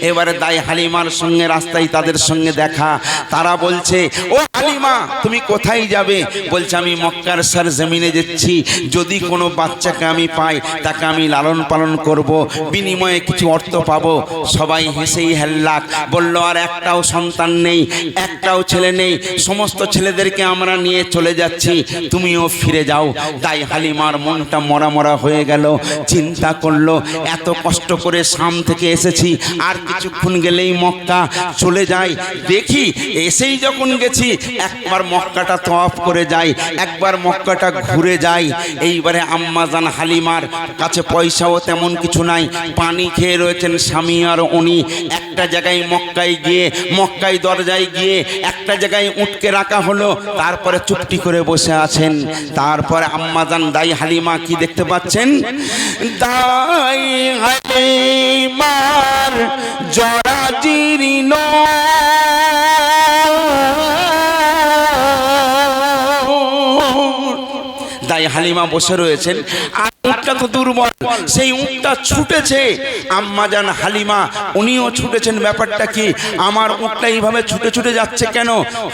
এবারে দাই হালিমার সঙ্গে রাস্তায় তাদের সঙ্গে দেখা, তারা বলছে ও হালিমা তুমি কোথায় যাবে? বলছে আমি মক্কার সরজমিনে যাচ্ছি, যদি কোনো বাচ্চাকে আমি পাই তাকে আমি লালন পালন করব, বিনিময়ে কিছু অর্থ পাবো। সবাই হেসেই হেল্লাক, বলল আর একটাও সন্তান নেই, একটাও ছেলে নেই, সমস্ত ছেলেদেরকে আমরা নিয়ে চলে যাচ্ছি, তুমিও ফিরে যাও। দাই হালিমার মনটা মরা মরা হয়ে গেল, চিন্তা করলো এত কষ্ট করে শাম থেকে এসেছি, আর কিছুক্ষণ গেলেই মক্কা চলে যাই, দেখি এসেই যখন গেছি একবার মক্কাটা তওয়াফ করে যাই, একবার মক্কাটা ঘুরে যাই। এইবারে আম্মা জান হালিমার কাছে পয়সাও তেমন কিছু নাই, পানি খেয়ে রয়েছেন স্বামী আর উনি। একটা জায়গায় মক্কায় গিয়ে, মক্কায় দরজায় গিয়ে একটা জায়গায় উঠকে রাখা হলো, তারপরে চুপটি করে বসে আছেন। তারপরে আম্মা জান দাই হালিমা কি দেখতে পাচ্ছেন? দাই হালিমার জরাজীর্ণ দাই হালিমা বসে রয়েছেন, আর উটটা তো দুর্বল, সেই উটটা ছুটেছে। আম্মা জান হালিমা উনিও ছুটেছেন। ব্যাপারটা কি, আমার উটটা এইভাবে ছুটে ছুটে যাচ্ছে কেন?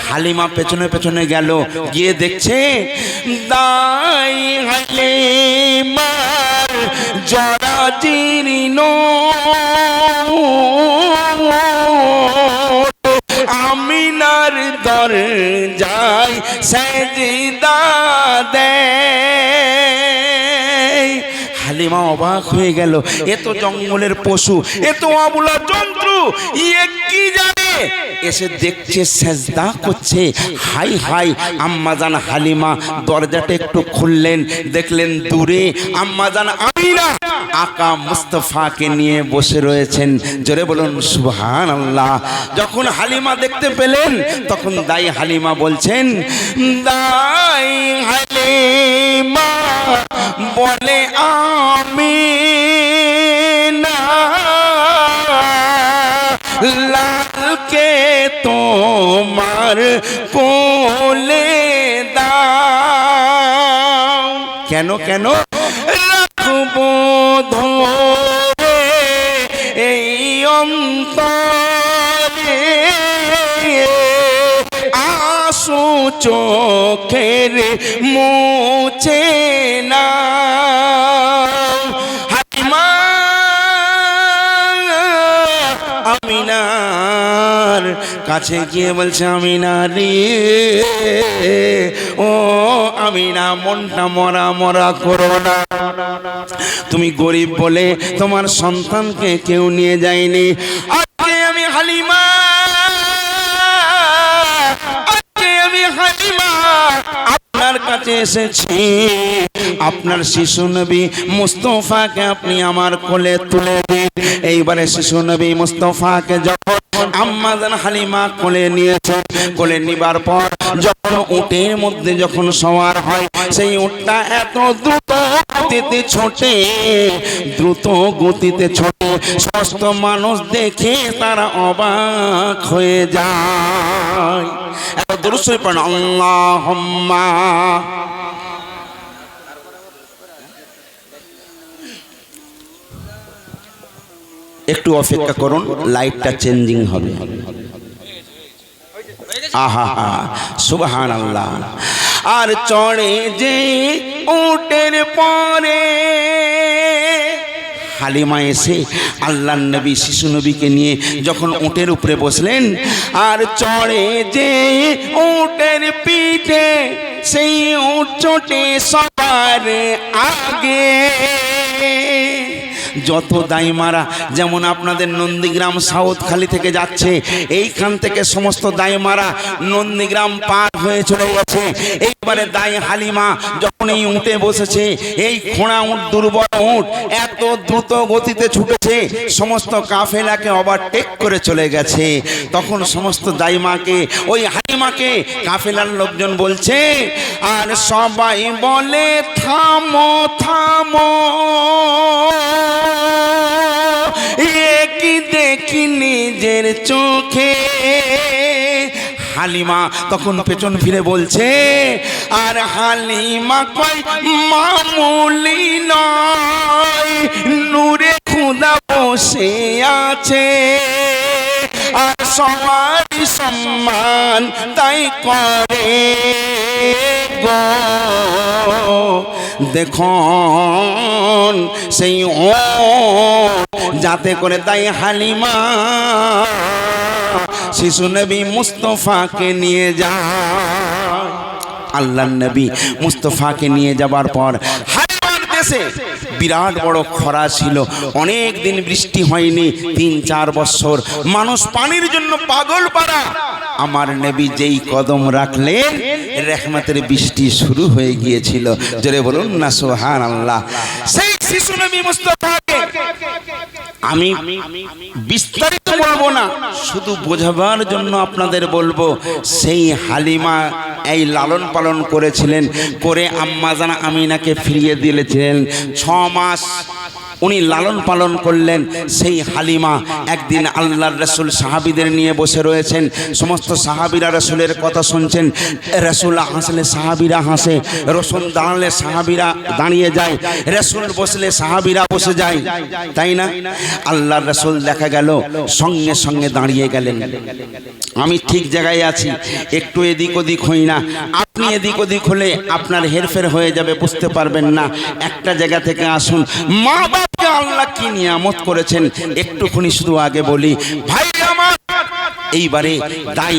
হালিমা পেছনে পেছনে গেল, গিয়ে দেখছে দাই হালিমার জরাজীর্ণ আমিনার দরজায় সেজদা দেয়। হালিমা অবাক হয়ে গেল, এ তো জঙ্গলের পশু, এ তো অবলা জন্তু, ইয়ে কি জানে এসে দেখছে সেজদা করছে। হাই হাই, আম্মাজান হালিমা দরজাটা একটু খুললেন, দেখলেন দূরে আম্মাজান আমিনা আকা মুস্তাফাকে নিয়ে বসে রয়েছেন। জোরে বলুন সুবহানাল্লাহ। যখন হালিমা দেখতে পেলেন তখন দাই হালিমা বলছেন, দাই হালিমা বলে আমিনা লালকে তোমার কোলে দাও। কেন কেন? রাখবো ধরে এই অন্তরে আঁসু চোখের মুছে না। আমিনার কাছে গিয়ে বলছে, আমিনা রে, ও আমিনা, মনটা মরা মরা করো না। তুমি গরিব বলে তোমার সন্তানকে কেউ নিয়ে যায়নি। আজকে আমি হালিমা, আজকে আমি হালিমা আপনার কাছে এসেছি। আপনার শিশু নবী মুস্তাফাকে আপনি আমার কোলে তুলে দিন। এইবারে শিশু নবী মুস্তাফাকে যখন আম্মাজান হালিমা কোলে নিয়েছেন, কোলে নিবার পর যখন উটের মধ্যে যখন সওয়ার হয়, সেই উটটা এত দ্রুত গতিতে ছোটে, দ্রুত গতিতে ছোটে, সমস্ত মানুষ দেখে তারা অবাক হয়ে যায়। এত দরুদ শরীফ পড়েন, আল্লাহুম্মা। একটু অপেক্ষা করুন, লাইটটা চেঞ্জিং হবে। আহা হা, সুবহানাল্লাহ। আর চড়ে যে উটের পরে হালিমা এসে আল্লাহর নবী শিশু নবীকে নিয়ে যখন উটের উপরে বসলেন, আর চড়ে যে উটের পিঠে সেই উট চটে সবার আগে। যত দাইমারা যেমন আপনাদের নন্দীগ্রাম সাউথখালি থেকে যাচ্ছে, এইখান থেকে সমস্ত দাইমারা নন্দীগ্রাম পার হয়ে চলে গেছে। এইবারে দাই হালিমা যখন এই উটে বসেছে, এই খোঁড়া উট, দুর্বল উট এত দ্রুত গতিতে ছুটেছে, সমস্ত কাফেলাকে ওভারটেক করে চলে গেছে। তখন সমস্ত দাইমাকে, ওই হালিমাকে কাফেলার লোকজন বলছে, আর সবাই বলে থামো থামো, কি দেখি নিজের চোখে। হালিমা তখন পেছন ফিরে বলছে, আর হালিমা কয় মামুলি নয়, নূরে খুদা বসে আছে, আর সবারই সম্মান তাই করে গো। দেখুন সেই ও যাতে করে তাই হালিমা শিশু নবী মুস্তাফাকে নিয়ে যায়। আল্লাহর নবী মুস্তাফাকে নিয়ে যাবার পর হালিমার দেশে বিরাট বড় খরা ছিল, অনেক দিন বৃষ্টি হয়নি, ৩-৪ বছর মানুষ পানির জন্য পাগল পারা। আমার নবী যেই কদম রাখলেন, রহমতের বৃষ্টি শুরু হয়ে গিয়েছিল। জোরে বলুন না সুবহানাল্লাহ। সেই শিশু নবী মুস্তাফাকে আমি বিস্তারিত বলবো না, শুধু বোঝাবার জন্য আপনাদের বলবো। সেই হালিমা এই লালন পালন করেছিলেন, করে আম্মাজান আমিনাকে ফিরিয়ে দিয়েছিলেন। 6 মাস উনি লালন পালন করলেন। সেই হালিমা একদিন আল্লাহর রাসূল সাহাবীদের নিয়ে বসে রয়েছেন, সমস্ত সাহাবীরা রাসূলের কথা শুনছেন। রাসূল হাসলে সাহাবীরা হাসে, রাসূল দাঁড়ালে সাহাবীরা দাঁড়িয়ে যায়, রাসূল বসলে সাহাবীরা বসে যায়, তাই না? আল্লাহর রাসূল দেখা গেল সঙ্গে সঙ্গে দাঁড়িয়ে গেলেন। আমি ঠিক জায়গায় আছি, একটু এদিক ওদিক হই না। আপনি এদিক ওদিক হলে আপনার হেরফের হয়ে যাবে, বুঝতে পারবেন না। একটা জায়গা থেকে আসুন। মা বাপকে আল্লাহ কি নিয়ামত করেছেন একটুখানি শুধু আগে বলি। ভাই আমার, এইবারে তাই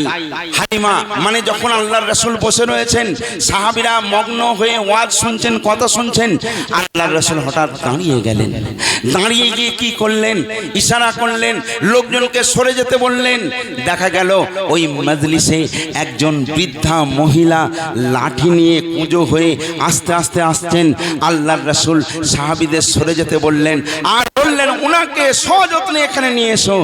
হালিমা মানে যখন আল্লাহর রাসূল বসে রয়েছেন, সাহাবীরা মগ্ন হয়ে ওয়াজ শুনছেন, কথা শুনছেন, আল্লাহর রাসূল হঠাৎ দাঁড়িয়ে গেলেন। দাঁড়িয়ে গিয়ে কি করলেন? ইশারা করলেন, লোকজনকে সরে যেতে বললেন। দেখা গেল ওই মজলিসে একজন বৃদ্ধা মহিলা লাঠি নিয়ে কুঁজো হয়ে আস্তে আস্তে আসছেন। আল্লাহর রাসূল সাহাবীদের সরে যেতে বললেন আর বললেন, উনাকে সযত্নে এখানে নিয়ে এসো।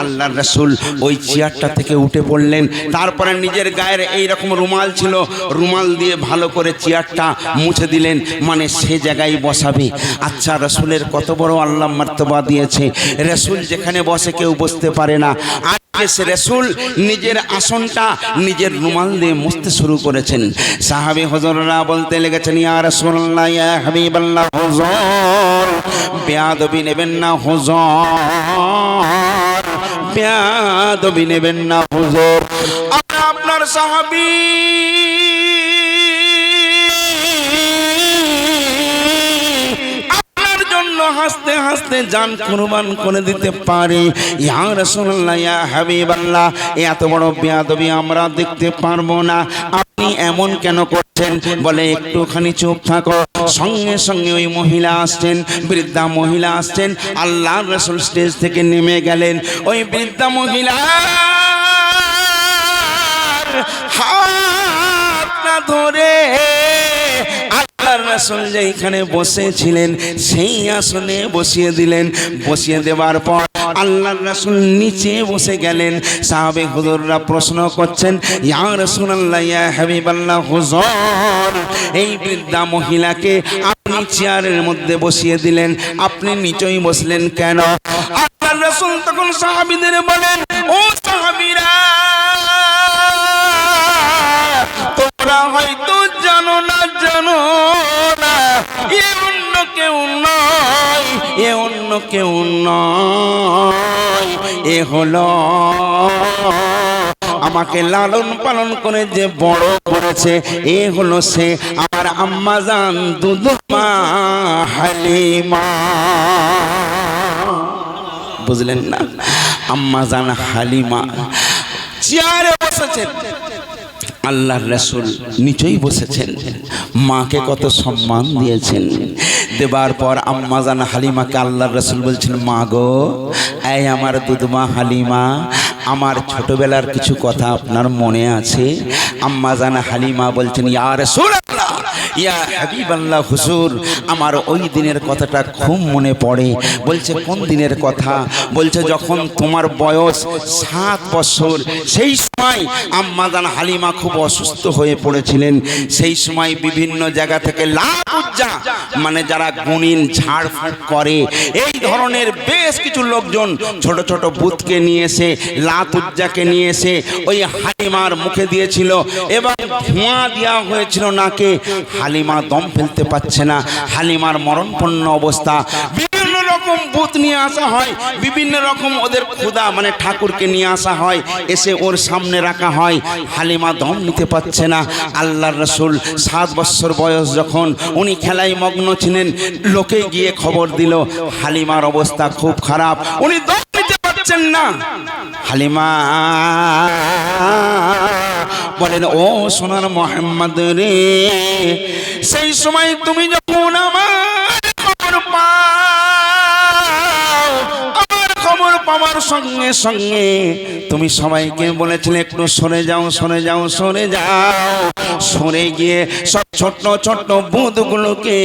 আল্লাহর রাসূল ওই চেয়ারটা থেকে উঠে পড়লেন, তারপরে নিজের গায়ের এইরকম রুমাল ছিল, রুমাল দিয়ে ভালো করে চেয়ারটা মুছে দিলেন, মানে সে জায়গায় বসাবে। আচ্ছা, রাসূলের কত বড় আল্লাহ মার্তবা দিয়েছে, রাসূল যেখানে বসে কেউ বসতে পারে না। আজকে সে রাসূল নিজের আসনটা নিজের রুমাল দিয়ে মুছতে শুরু করেছেন। সাহাবী হুজুররা বলতে লেগেছেন, ইয়া রাসূলুল্লাহ, ইয়া হাবিবাল্লাহ, হুজুর বেয়াদবি নেবেন না হুজুর, বেয়াদবি নেবেন না হুজুর, আমরা আপনার সাহাবী, আপনার জন্য হাসতে হাসতে জান কুরবান করে দিতে পারি। ইয়া রাসূলুল্লাহ, ইয়া হাবিবাল্লাহ, এত বড় বেয়াদবি আমরা দেখতে পারবো না, আপনি এমন কেন করছেন? বলে একটুখানি চুপ থাকো। সঙ্গে সঙ্গে ওই মহিলা আসছেন, বৃদ্ধা মহিলা আসছেন। আল্লাহর রাসূল স্টেজ থেকে নেমে গেলেন। ওই বৃদ্ধা মহিলা হাত না ধরে আল্লাহর রাসূল যেখানে বসেছিলেন সেই আসনে বসিয়ে দিলেন। বসিয়ে দেওয়ার পর আল্লাহর রাসূল নিচে বসে গেলেন। সাহাবে হুজুররা প্রশ্ন করছেন, ইয়া রাসূলুল্লাহ, ইয়া হাবিবাল্লাহ, হুজুর এই বৃদ্ধা মহিলাকে আপনি চেয়ারের মধ্যে বসিয়ে দিলেন, আপনি নিচেই বসলেন কেন? আল্লাহর রাসূল তখন সাহাবীদের বলেন, ও সাহাবীরা, তোমরা হয়তো জানো না, এ অন্য কেউ নয়, এ অন্য কেউ নয়, এ হলো আমাকে লালন পালন করে যে বড় করেছে, এ হলো সে আমার আম্মা জান দুধমা হালিমা। বুঝলেন না? আম্মা জান হালিমা চেয়ারে বসেছেন, আল্লাহর রাসূল নিচেই বসেছেন। মাকে কত সম্মান দিয়েছেন। দেবার পর আম্মা জান হালিমাকে আল্লাহর রাসূল বলছেন, মা গো, এই আমার দুধমা হালিমা, আমার ছোটবেলার কিছু কথা আপনার মনে আছে? আম্মা জান হালিমা বলছেন, ইয়া রাসূলুল্লাহ, ইয়া হাবিবাল্লাহ, হুজুর আমার ওই দিনের কথাটা খুব মনে পড়ে। বলছে, কোন দিনের কথা? বলছে, যখন তোমার বয়স 7 বছর, সেই সময় আম্মা জান হালিমা খুব অসুস্থ হয়ে পড়েছিলেন। সেই সময় বিভিন্ন জায়গা থেকে লাতুজ্জা মানে যারা গুনিন ঝাড়ফুঁক করে এই ধরনের বেশ কিছু লোকজন ছোট ছোট ভূতকে নিয়ে এসে, লাতুজ্জাকে নিয়ে এসে ওই হালিমার মুখে দিয়েছিল এবং ধোঁয়া দেওয়া হয়েছিল নাকে। হালিমা দম ফেলতে পারছে না, হালিমার মরণপন্ন অবস্থা। বিভিন্ন রকম ভূত নিয়ে আসা হয়, বিভিন্ন রকম ওদের খোদা মানে ঠাকুরকে নিয়ে আসা হয়, এসে ওর সামনে রাখা হয়। হালিমা দম নিতে পারছে না। আল্লাহর রাসূল 7 বছর বয়স যখন, উনি খেলায় মগ্ন ছিলেন। লোকে গিয়ে খবর দিল হালিমার অবস্থা খুব খারাপ, উনি দম নিতে পারছেন না। হালিমা বলেন, ও সোনার মুহাম্মদ রে, সেই সময় তুমি যখন আমার খবর পাও, আমার খবর পাওয়ার সঙ্গে সঙ্গে তুমি সবাইকে বলেছিলে একটু সরে যাও, সরে যাও, সরে যাও। সরে গিয়ে সব ছোট্ট ছোট্ট ভূতগুলোকে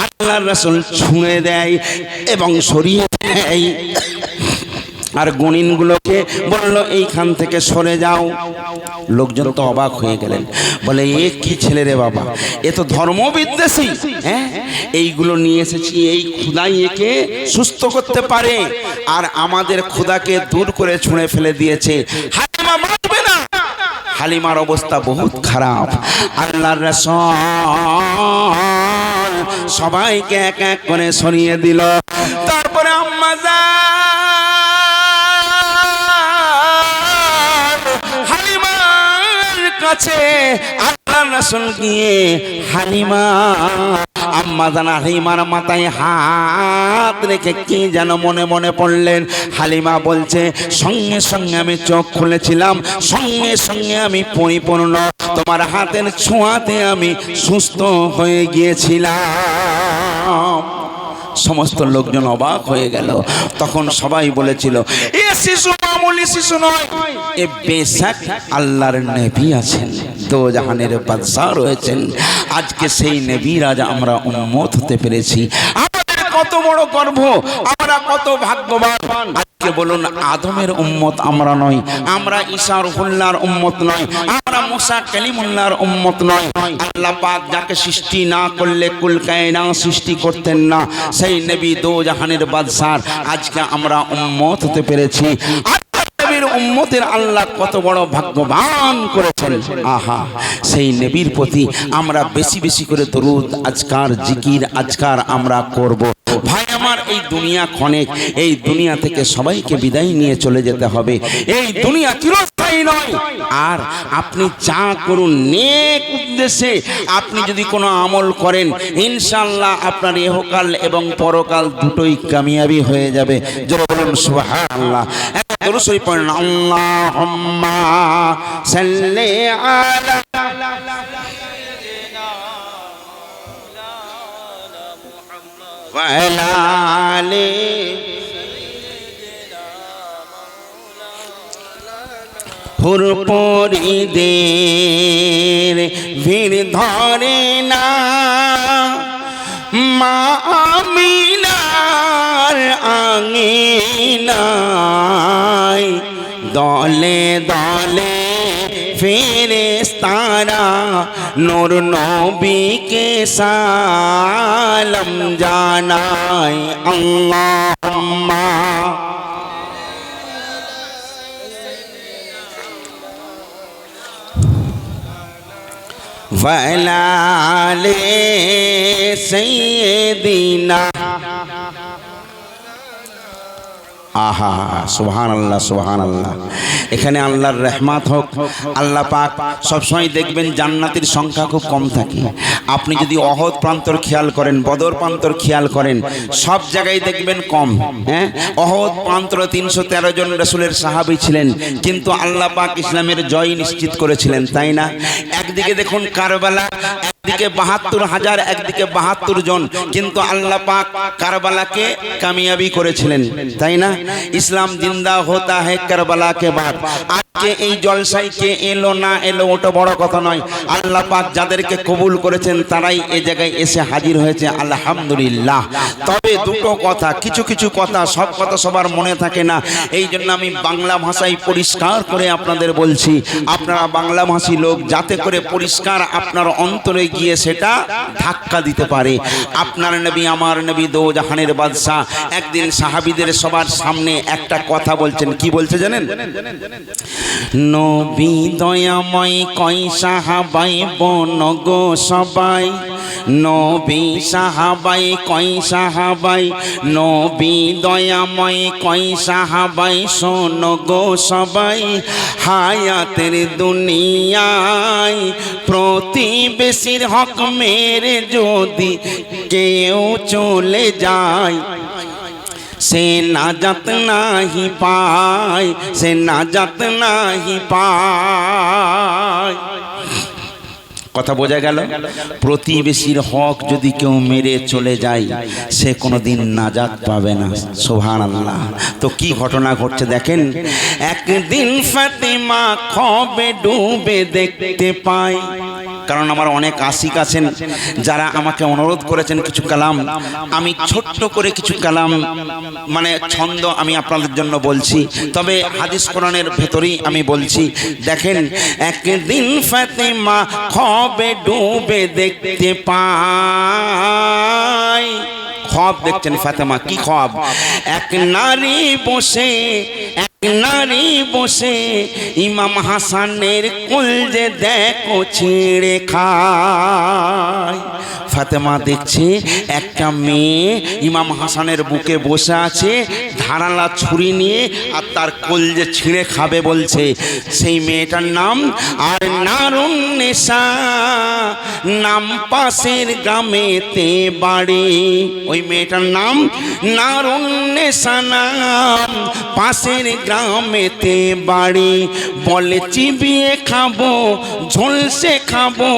আল্লাহর রাসূল ছুঁড়ে দেয় এবং সরিয়ে দেয়। আর গুণিনগুলোকে বলল, এইখান থেকে সরে যাও। লোকজন তো অবাক হয়ে গেলেন, বলে, এ কি ছেলে রে বাবা, এ তো ধর্মবিদ্বেষী। হ্যাঁ, এইগুলো নিয়ে এসেছি, এই খোদাই একে সুস্থ করতে পারে, আর আমাদের খোদাকে দূর করে ছুঁড়ে ফেলে দিয়েছে। হালিমা মানবে না। হালিমার অবস্থা বহুত খারাপ। আল্লাহর রাসূল সবাইকে এক এক করে সরিয়ে দিল। তারপরে আম্মা কাছে আল্লাহর রাসূল গিয়ে হালিমা আম্মা জান হালিমার মাথায় হাত রেখে কি যেন মনে মনে পড়লেন। হালিমা বলছে, সঙ্গে সঙ্গে আমি চোখ খুলেছিলাম, সঙ্গে সঙ্গে আমি পরিপূর্ণ, তোমার হাতের ছোঁয়াতে আমি সুস্থ হয়ে গিয়েছিলাম। সমস্ত লোকজন অবাক হয়ে গেল। তখন সবাই বলেছিল, এ শিশু মামুলি শিশু নয়, এ বেশক আল্লাহর নবী আছেন, দোজাহানের বাদশা রয়েছেন। আজকে সেই নবীর আজ আমরা উম্মত হতে পেরেছি। আমাদের কত বড় গর্ব, আমরা কত ভাগ্যবান। আজকে বলুন, আদমের উম্মত আমরা নই, আমরা ঈসা রুহুল্লাহর উম্মত নই, আমরা মুসা কালিমুল্লাহর উম্মত নই। আল্লাহ পাক যাকে সৃষ্টি না করলে কুল কায়নাত সৃষ্টি করতেন না, সেই নবী দোজাহানের বাদশা আজকে আমরা উম্মত হতে পেরেছি। উম্মতের আল্লাহ কত বড় ভাগ্যবান করেছেন। আহা, সেই নবীর প্রতি আমরা বেশি বেশি করে দরুদ আজকার জিকির আজকার আমরা করব। ভাই আমার, এই দুনিয়া ক্ষণিক, এই দুনিয়া থেকে সবাইকে বিদায় নিয়ে চলে যেতে হবে। এই দুনিয়া চিরস্থায়ী নয়। আর আপনি যা করুন নেক উদ্দেশ্যে, আপনি যদি কোনো আমল করেন, ইনশাআল্লাহ আপনার ইহকাল এবং পরকাল দুটোই কামিয়াবি হয়ে যাবে। জোরে বলুন সুবহানাল্লাহ। দরুদ শরীফ পড়েন, আল্লাহুম্মা সাল্লি আলা ওয়া আলা আলি হুরপুরিদের ভিড় ধরে না, মা আমিনার আঙিনায় দলে দলে ফেরেশতারা নূর নবীকে সালাম জানায়। আল্লাহুম্মা ওয়ালা আলি সাইয়্যিদিনা। আহা, সুবহানাল্লাহ সুবহানাল্লাহ। এখানে আল্লাহর রহমত হোক। আল্লাহ পাক সবসময় দেখবেন জান্নাতের সংখ্যা খুব কম থাকে। আপনি যদি অহদ প্রান্তর খেয়াল করেন, বদর প্রান্তর খেয়াল করেন, সব জায়গায় দেখবেন কম। হ্যাঁ, অহদ প্রান্তর 313 জন রাসূলের সাহাবী ছিলেন, কিন্তু আল্লাহ পাক ইসলামের জয় নিশ্চিত করেছিলেন, তাই না? একদিকে দেখুন কারবালা, একদিকে 72,000, একদিকে 72 জন, কিন্তু আল্লাহ পাক কারবালাকে কামিয়াবি করেছিলেন, তাই না? ইসলাম জিন্দা হতা হে কারবালা কে বাদ। আজকে এই জলসায় কে এলো না এলো ওটা বড় কথা নয়। আল্লাহ পাক যাদেরকে কবুল করেছেন তারাই এই জায়গায় এসে হাজির হয়েছে, আলহামদুলিল্লাহ। তবে দুটো কথা, কিছু কিছু কথা, সব কথা সবার মনে থাকে না। এই জন্য আমি বাংলা ভাষায় পরিষ্কার করে আপনাদের বলছি, আপনারা বাংলা ভাষী লোক, যাতে করে পরিষ্কার আপনার অন্তরে গিয়ে সেটা ধাক্কা দিতে পারে। আপনার নবী, আমার নবী, দোজাহানের বাদশা একদিন সাহাবীদের সবার সামনে একটা কথা বলছেন। কি বলছে জানেন? নবী দয়াময় কয় সাহাবাই বোন গো সবাই, নবী সাহাবাই কয় সাহাবাই, নবী দয়াময় কয় সাহাবাই, শোনো গো সবাই, হায়াতের দুনিয়ায় প্রতিবেশীর হক মেরে যদি কেউ চলে যায়, সে নাজাত নাহি পায়, সে নাজাত নাহি পায়। কথা বোঝা গেল? প্রতিবেশীর হক যদি কেউ মেরে চলে যায়, সে কোনোদিন নাজাত পাবে না। সুবহানাল্লাহ। তো কি ঘটনা ঘটছে দেখেন। একদিন ফাতেমা খবে ডুবে দেখতে পায়। কারণ আমার অনেক আশিক আছেন যারা আমাকে অনুরোধ করেছেন কিছু কালাম, আমি ছোট্ট করে কিছু কালাম মানে ছন্দ আমি আপনাদের জন্য বলছি, তবে হাদিস কোরআনের ভেতরেই আমি বলছি। দেখেন, একদিন ফাতেমা খবে ডুবে দেখতে পায়। খ্বাব দেখছেন ফাতেমা, কি খ্বাব? এক নারী বসে, এক নারী বসে ইমাম হাসানের কুলজে দেখো ছিঁড়ে খায়। ফাতেমা দেখছে একটা মেয়ে ইমাম হাসানের বুকে বসে আছে, ধারালা ছুরি নিয়ে আর তার কলজে ছিঁড়ে খাবে বলছে। সেই মেয়েটার নাম আর নারুন্নেসা, নাম পাশের গ্রামেতে বাড়ি। ওই মেয়েটার নাম নারুন্নেসা, নাম পাশের গ্রামেতে বাড়ি। বলে চিবিয়ে খাবো, ঝলসে খাবো,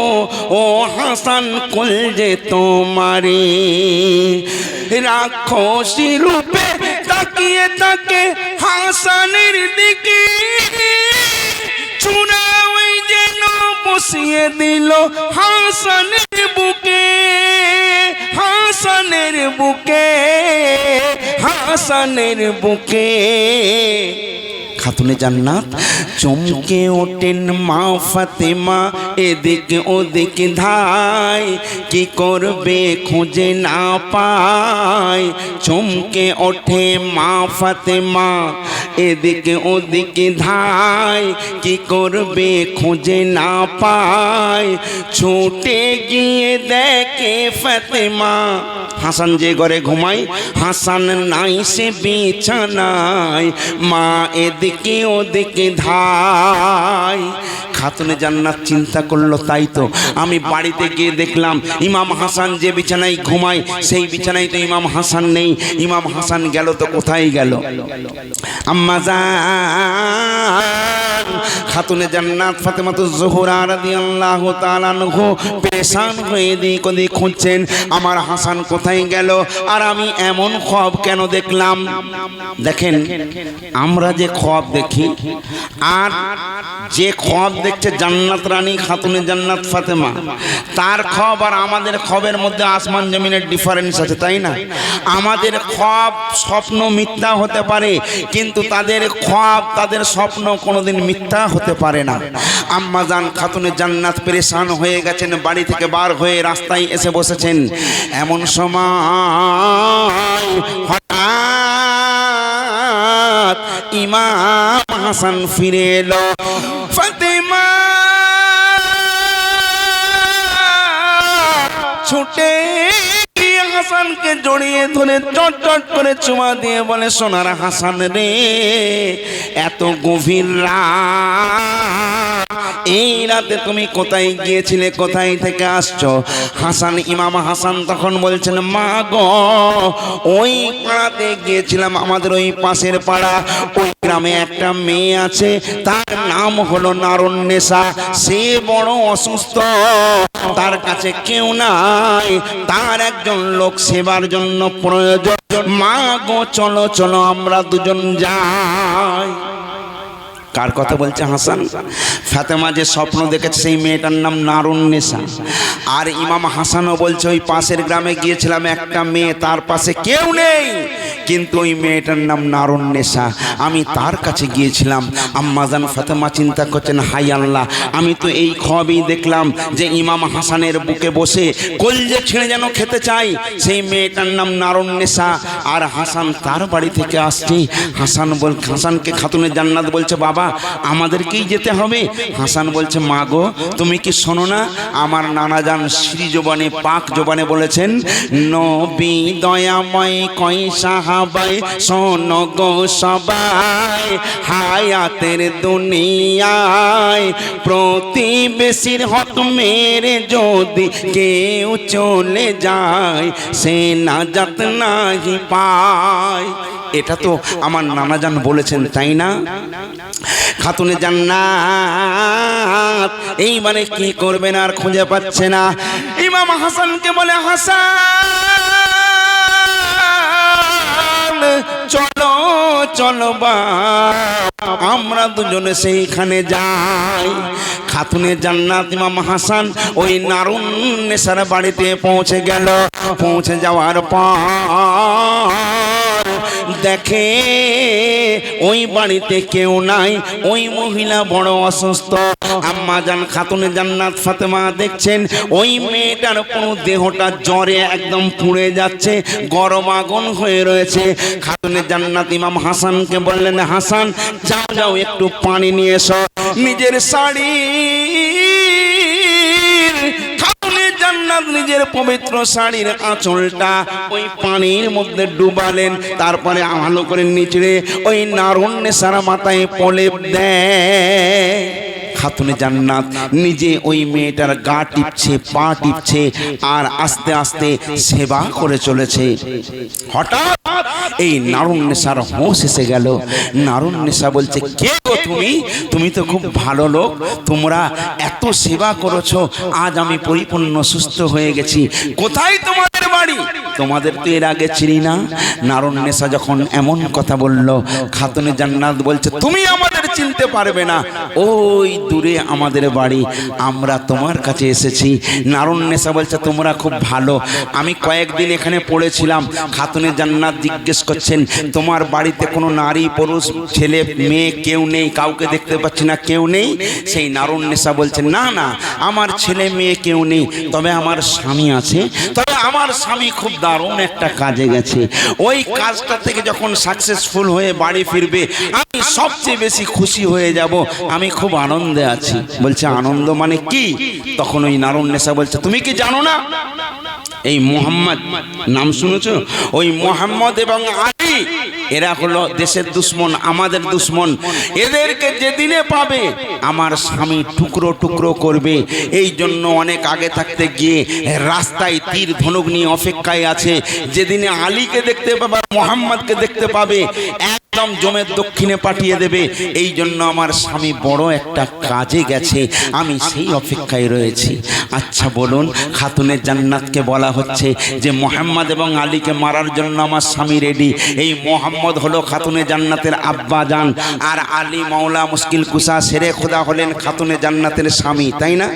ও হাসান কলজে তোমারে। রাক্ষসী রূপে তাকিয়ে তাকে হাসানের দিকে, চূড়া ওই যেন বসিয়ে দিল হাসানের বুকে, হাসানের বুকে, হাসানের বুকে। খাতুনে জান্নাত চমকে ওঠেন মা ফাতেমা, এদিকে ওদিকে ধায়, কি করবে খুঁজে না পায়। চমকে ওঠে মা ফাতেমা, এদিকে ওদিকে ধায়, কি করবে খুঁজে না পায়। ছুটে গিয়ে দেখে ফাতেমা হাসান যে ঘরে ঘুমায়, হাসান নাই সে বিছানায়। মা এদিকে ওদিকে ধাই। খাতুনে জান্নাত চিন্তা করলো, তাই তো আমি বাড়িতে গিয়ে দেখলাম ইমাম হাসান যে বিছানায় ঘুমায় সেই বিছানায় তো ইমাম হাসান নেই। ইমাম হাসান গেল তো কোথায় গেল? আম্মা জান খাতুনে জান্নাত ফাতেমাতুজ জোহরা রাদিয়াল্লাহু তাআলা আনহা পেরেশান হয়ে এদিক ওদিক খুঁজছেন, আমার হাসান কোথায় গেল? আর আমি এমন খ্বাব কেন দেখলাম? দেখেন, আমরা যে খ্বাব দেখি আর যে খ্বাব দেখছে জান্নাত রানী খাতুনে জান্নাত ফাতেমা, তার খ্বাব আর আমাদের খ্বাবের মধ্যে আসমান জমিনের ডিফারেন্স আছে, তাই না? আমাদের খ্বাব স্বপ্ন মিথ্যা হতে পারে, কিন্তু তাদের খ্বাব তাদের স্বপ্ন কোনোদিন মিথ্যা হতে পারে না। আম্মা জান খাতুনে জান্নাত পেরেশান হয়ে গেছেন, বাড়ি থেকে বার হয়ে রাস্তায় এসে বসেছেন। এমন সময় হঠাৎ ইমাম হাসান ফিরে এলো। ফাতেমা ছুটে হাসানকে জড়িয়ে ধরে চট চট করে চুমা দিয়ে বলে, সোনার হাসান রে, এত গভীর রাত, এই রাতে তুমি কোথায় গিয়েছিলে, কোথায় থেকে আসছো? হাসান ইমাম হাসান তখন বলছেন, মা গো, ওই পাড়াতে গিয়েছিলাম, আমাদের ওই পাশের পাড়া, ওই গ্রামে একটা মেয়ে আছে, তার নাম হলো নারুন্নেসা। সে বড় অসুস্থ, তার কাছে কেউ নাই, তার একজন লোক সেবার জন্য প্রয়োজন। মা গো, চলো চলো আমরা দুজন যাই। কার কথা বলছে? হাসান। ফাতেমা যে স্বপ্ন দেখেছে সেই মেয়েটার নাম নারুন্নেসা। আর ইমাম হাসানও বলছে, ওই পাশের গ্রামে গিয়েছিলাম, একটা মেয়ে, তার পাশে কেউ নেই, কিন্তু ওই মেয়েটার নাম নারুন্নেসা, আমি তার কাছে গিয়েছিলাম। আম্মাজান ফাতেমা চিন্তা করছেন, হাই আল্লাহ, আমি তো এই খ্বাবই দেখলাম যে ইমাম হাসানের বুকে বসে কলজে ছিঁড়ে যেন খেতে চাই, সেই মেয়েটার নাম নারুন্নেসা। আর হাসান তার বাড়ি থেকে আসছে। হাসানকে খাতুনে জান্নাত বলছে, বাবা আমাদেরকেই যেতে হবে। হাসান বলছে, মা গো, তুমি কি শোনো না, আমার নানা জান শ্রী জবানে পাক জবানে বলেছেন, নবী দয়াময় কয় সাহাবাই শোনো গো সবাই, হায়াতের দুনিয়ায় প্রতিবেশীর হক মেরে যদি কেউ চলে যায়, সে নাজাত নাহি পায়। এটা তো আমার নানা জান বলেছেন, তাই না? খাতুনে জান্নাত এইবারে কি করবেন আর খুঁজে পাচ্ছে না। ইমাম হাসানকে বলে, হাসান চলো চলো বা আমরা দুজনে সেইখানে যাই। খাতুনে জান্নাত ইমাম হাসান ওই নারুন্নেসার বাড়িতে পৌঁছে গেল। পৌঁছে যাওয়ার পর দেখে ওই বাড়িতে কেউ নাই, ওই মহিলা বড় অসুস্থ। আম্মা জান খাতুনে জান্নাত ফাতেমা দেখছেন ওই মেয়েটার পুরো দেহটা জ্বরে একদম পুড়ে যাচ্ছে, গরম আগুন হয়ে রয়েছে। খাতুনে জান্নাত ইমাম হাসানকে বললেন, হাসান যাও যাও একটু পানি নিয়ে এসো। নিজের শাড়ি খাতুনে জান্নাত নিজের পবিত্র শাড়ির আঁচলটা ওই পানির মধ্যে ডুবালেন, তারপরে ভালো করে নিচড়ে ওই নারুন্নেসার মাথায় প্রলেপ দেয়। খাতুনে জান্নাত নিজে ওই মেয়েটার গা টিপছে, পা টিপছে, আর আস্তে আস্তে সেবা করে চলেছে। হঠাৎ এই নারুন্নেসার হোশ এসে গেল। নারুন্নেসা বলছে, কে গো তুমি? তুমি তো খুব ভালো লোক, তোমরা এত সেবা করেছো, আজ আমি পরিপূর্ণ সুস্থ হয়ে গেছি। কোথায় তোমাদের বাড়ি? তোমাদের তো এর আগে চিনি না। নারুন্নেসা যখন এমন কথা বলল, খাতুনে জান্নাত বলছে, তুমি আমাদের চিনতে পারবে না, ওই দূরে আমাদের বাড়ি, আমরা তোমার কাছে এসেছি। নারুন্নেসা বলছে, তোমরা খুব ভালো, আমি কয়েকদিন এখানে পড়েছিলাম। খাতুনে জান্নাত জিজ্ঞেস করছেন, তোমার বাড়িতে কোনো নারী পুরুষ ছেলে মেয়ে কেউ নেই? কাউকে দেখতে পাচ্ছি না, কেউ নেই। সেই নারুন্নেসা বলছেন, না না, আমার ছেলে মেয়ে কেউ নেই, তবে আমার স্বামী আছে। তবে আমার স্বামী খুব দারুণ একটা কাজে গেছে, ওই কাজটা থেকে যখন সাকসেসফুল হয়ে বাড়ি ফিরবে আমি সবচেয়ে বেশি খুশি হয়ে যাব, আমি খুব আনন্দে আছি। বলছে, আনন্দ মানে কি? তখন ওই নারুন্নেসা বলছে, তুমি কি জানো না এই মোহাম্মদ নাম শুনেছো? ওই মোহাম্মদ এবং আলী এরা হলো দেশের দুশ্মন, আমাদের দুশ্মন। এদেরকে যেদিনে পাবে আমার স্বামী টুকরো টুকরো করবে। এই জন্য অনেক আগে থাকতে গিয়ে রাস্তায় তীর ধনুক নিয়ে অপেক্ষায় আছে। যেদিনে আলীকে দেখতে পাবে, মোহাম্মদকে দেখতে পাবে, একদম জমের দক্ষিণে পাঠিয়ে দেবে। এই জন্য আমার স্বামী বড় একটা কাজে গেছে, আমি সেই অপেক্ষায় রয়েছি। আচ্ছা বলুন, খাতুনে জান্নাতকে বলা হচ্ছে যে মোহাম্মদ এবং আলীকে মারার জন্য আমার স্বামী রেডি। এই মোহাম্মদ হলো খাতুনে জান্নাতের আব্বা জান, আর আলী মাওলা মুশকিল কুসা শেরে খোদা হলেন খাতুনে জান্নাতের স্বামী, তাই না?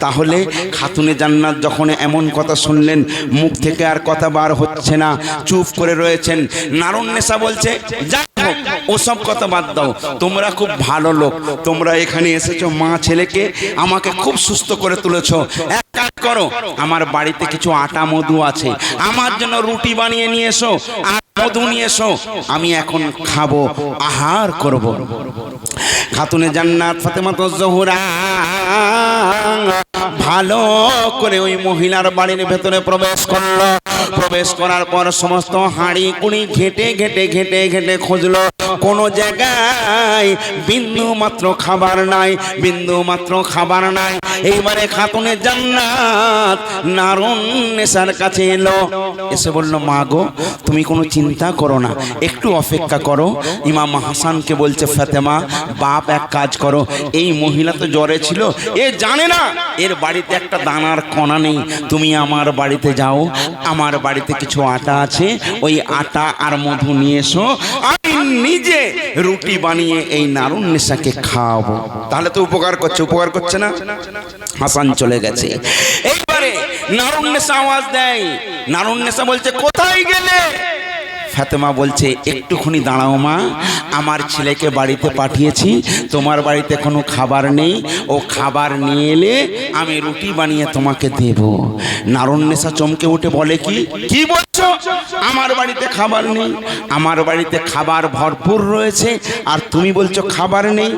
তাহলে খাতুনে জান্নাত যখন এমন কথা শুনলেন, মুখ থেকে আর কথা বার হচ্ছে না, চুপ করে রয়েছেন। নারুন্নেসা বলছে, যাই হোক ওসব কথা বাদ দাও, তোমরা খুব ভালো লোক, তোমরা এখানে এসেছো মা ছেলেকে আমাকে খুব সুস্থ করে তুলেছো। এক কাজ করো, আমার বাড়িতে কিছু আটা মধু আছে, আমার জন্য রুটি বানিয়ে নিয়ে এসো আর মধু নিয়ে এসো, আমি এখন খাবো, আহার করব। খাতুনে জান্নাত ফাতেমাতুজ জোহরা ভালো করে ওই মহিলার বাড়ির ভেতরে প্রবেশ করলো। প্রবেশ করার পর সমস্ত হাঁড়ি কুড়ি ঘেটে ঘেটে ঘেটে ঘেটে খুঁজলো, কোনো জায়গায় বিন্দু মাত্র খাবার নাই, বিন্দু মাত্র খাবার নাই। এইবারে খাতুনে জান্নাত নারুন্নেসার কাছে এলো, এসে বলল, মা গো তুমি কোনো চিন্তা করো না, একটু অপেক্ষা করো। ইমাম হাসানকে বলছে, ফাতেমা বাপ এক কাজ করো, এই মহিলা তো জ্বরে ছিল, এ জানে না এর বাড়িতে একটা দানার কণা নেই, তুমি আমার বাড়িতে যাও, আমার বাড়িতে কিছু আটা আছে, ওই আটা আর মধু নিয়ে এসো, আমি নিজে রুটি বানিয়ে এই নারুন্নেসাকে খাওয়াবো। তাহলে তো উপকার করছে, উপকার করছে না? হাসান চলে গেছে। এইবারে নারুন্নেসা আওয়াজ দেয়, নারুন্নেসা বলছে, কোথায় গেলে? ফাতেমা বলছে, একটুখানি দাঁড়াও মা, আমার ছেলেকে বাড়িতে পাঠিয়েছি, তোমার বাড়িতে কোনো খাবার নেই, ও খাবার নিয়ে এলে আমি রুটি বানিয়ে তোমাকে দেব। নারুন্নেসা চমকে উঠে বলে, কি বলছো? আমার বাড়িতে খাবার নেই? আমার বাড়িতে খাবার ভরপুর রয়েছে, আর তুমি বলছো খাবার নেই?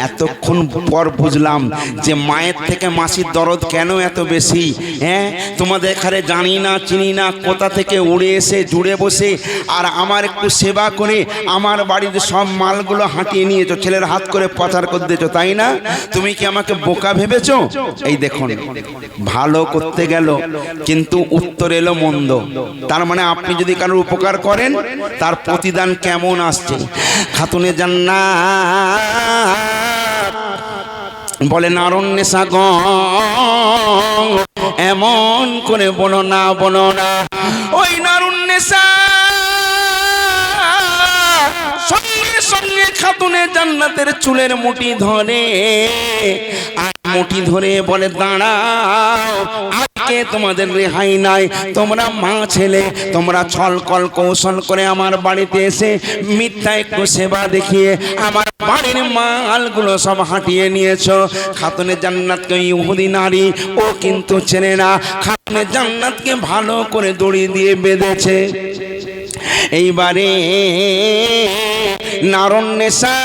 এতক্ষণ পর বুঝলাম যে মায়ের থেকে মাসির দরদ কেন এত বেশি। হ্যাঁ, তোমাদের এখানে জানি না চিনি না, কোথা থেকে উড়ে এসে জুড়ে বসে আর আমার একটু সেবা করে আমার বাড়িতে সব মালগুলো হাঁটিয়ে নিয়েছো, ছেলের হাত করে পাচার করে দিয়েছো, তাই না? তুমি কি আমাকে বোকা ভেবেছো? এই দেখুন, ভালো করতে গেল কিন্তু উত্তর এলো মন্দ। তার মানে আপনি যদি কারোর উপকার করেন তার প্রতিদান কেমন আসছে। খাতুনে জান্নাত বলে, নারুন্নেসা গো এমন করে বলো না, বলো না। ওই নারুন্নেসা সঙ্গে সঙ্গে খাতুনে জান্নাতের চুলের মুঠি ধরে, আর মুঠি ধরে বলে, দাঁড়াও, আজকে তোমাদের রেহাই নাই, তোমরা মা ছেলে, তোমরা ছলকল কৌশল করে আমার বাড়িতে এসে মিথ্যা একটু সেবা দেখিয়ে আমার বাড়ির মালগুলো সব হাঁটিয়ে নিয়েছো। খাতুনে জান্নাতকে ইহুদি নারী ও কিন্তু চেনে না, খাতুনে জান্নাতকে ভালো করে দড়ি দিয়ে বেঁধেছে। এইবারে নারুন্নেসা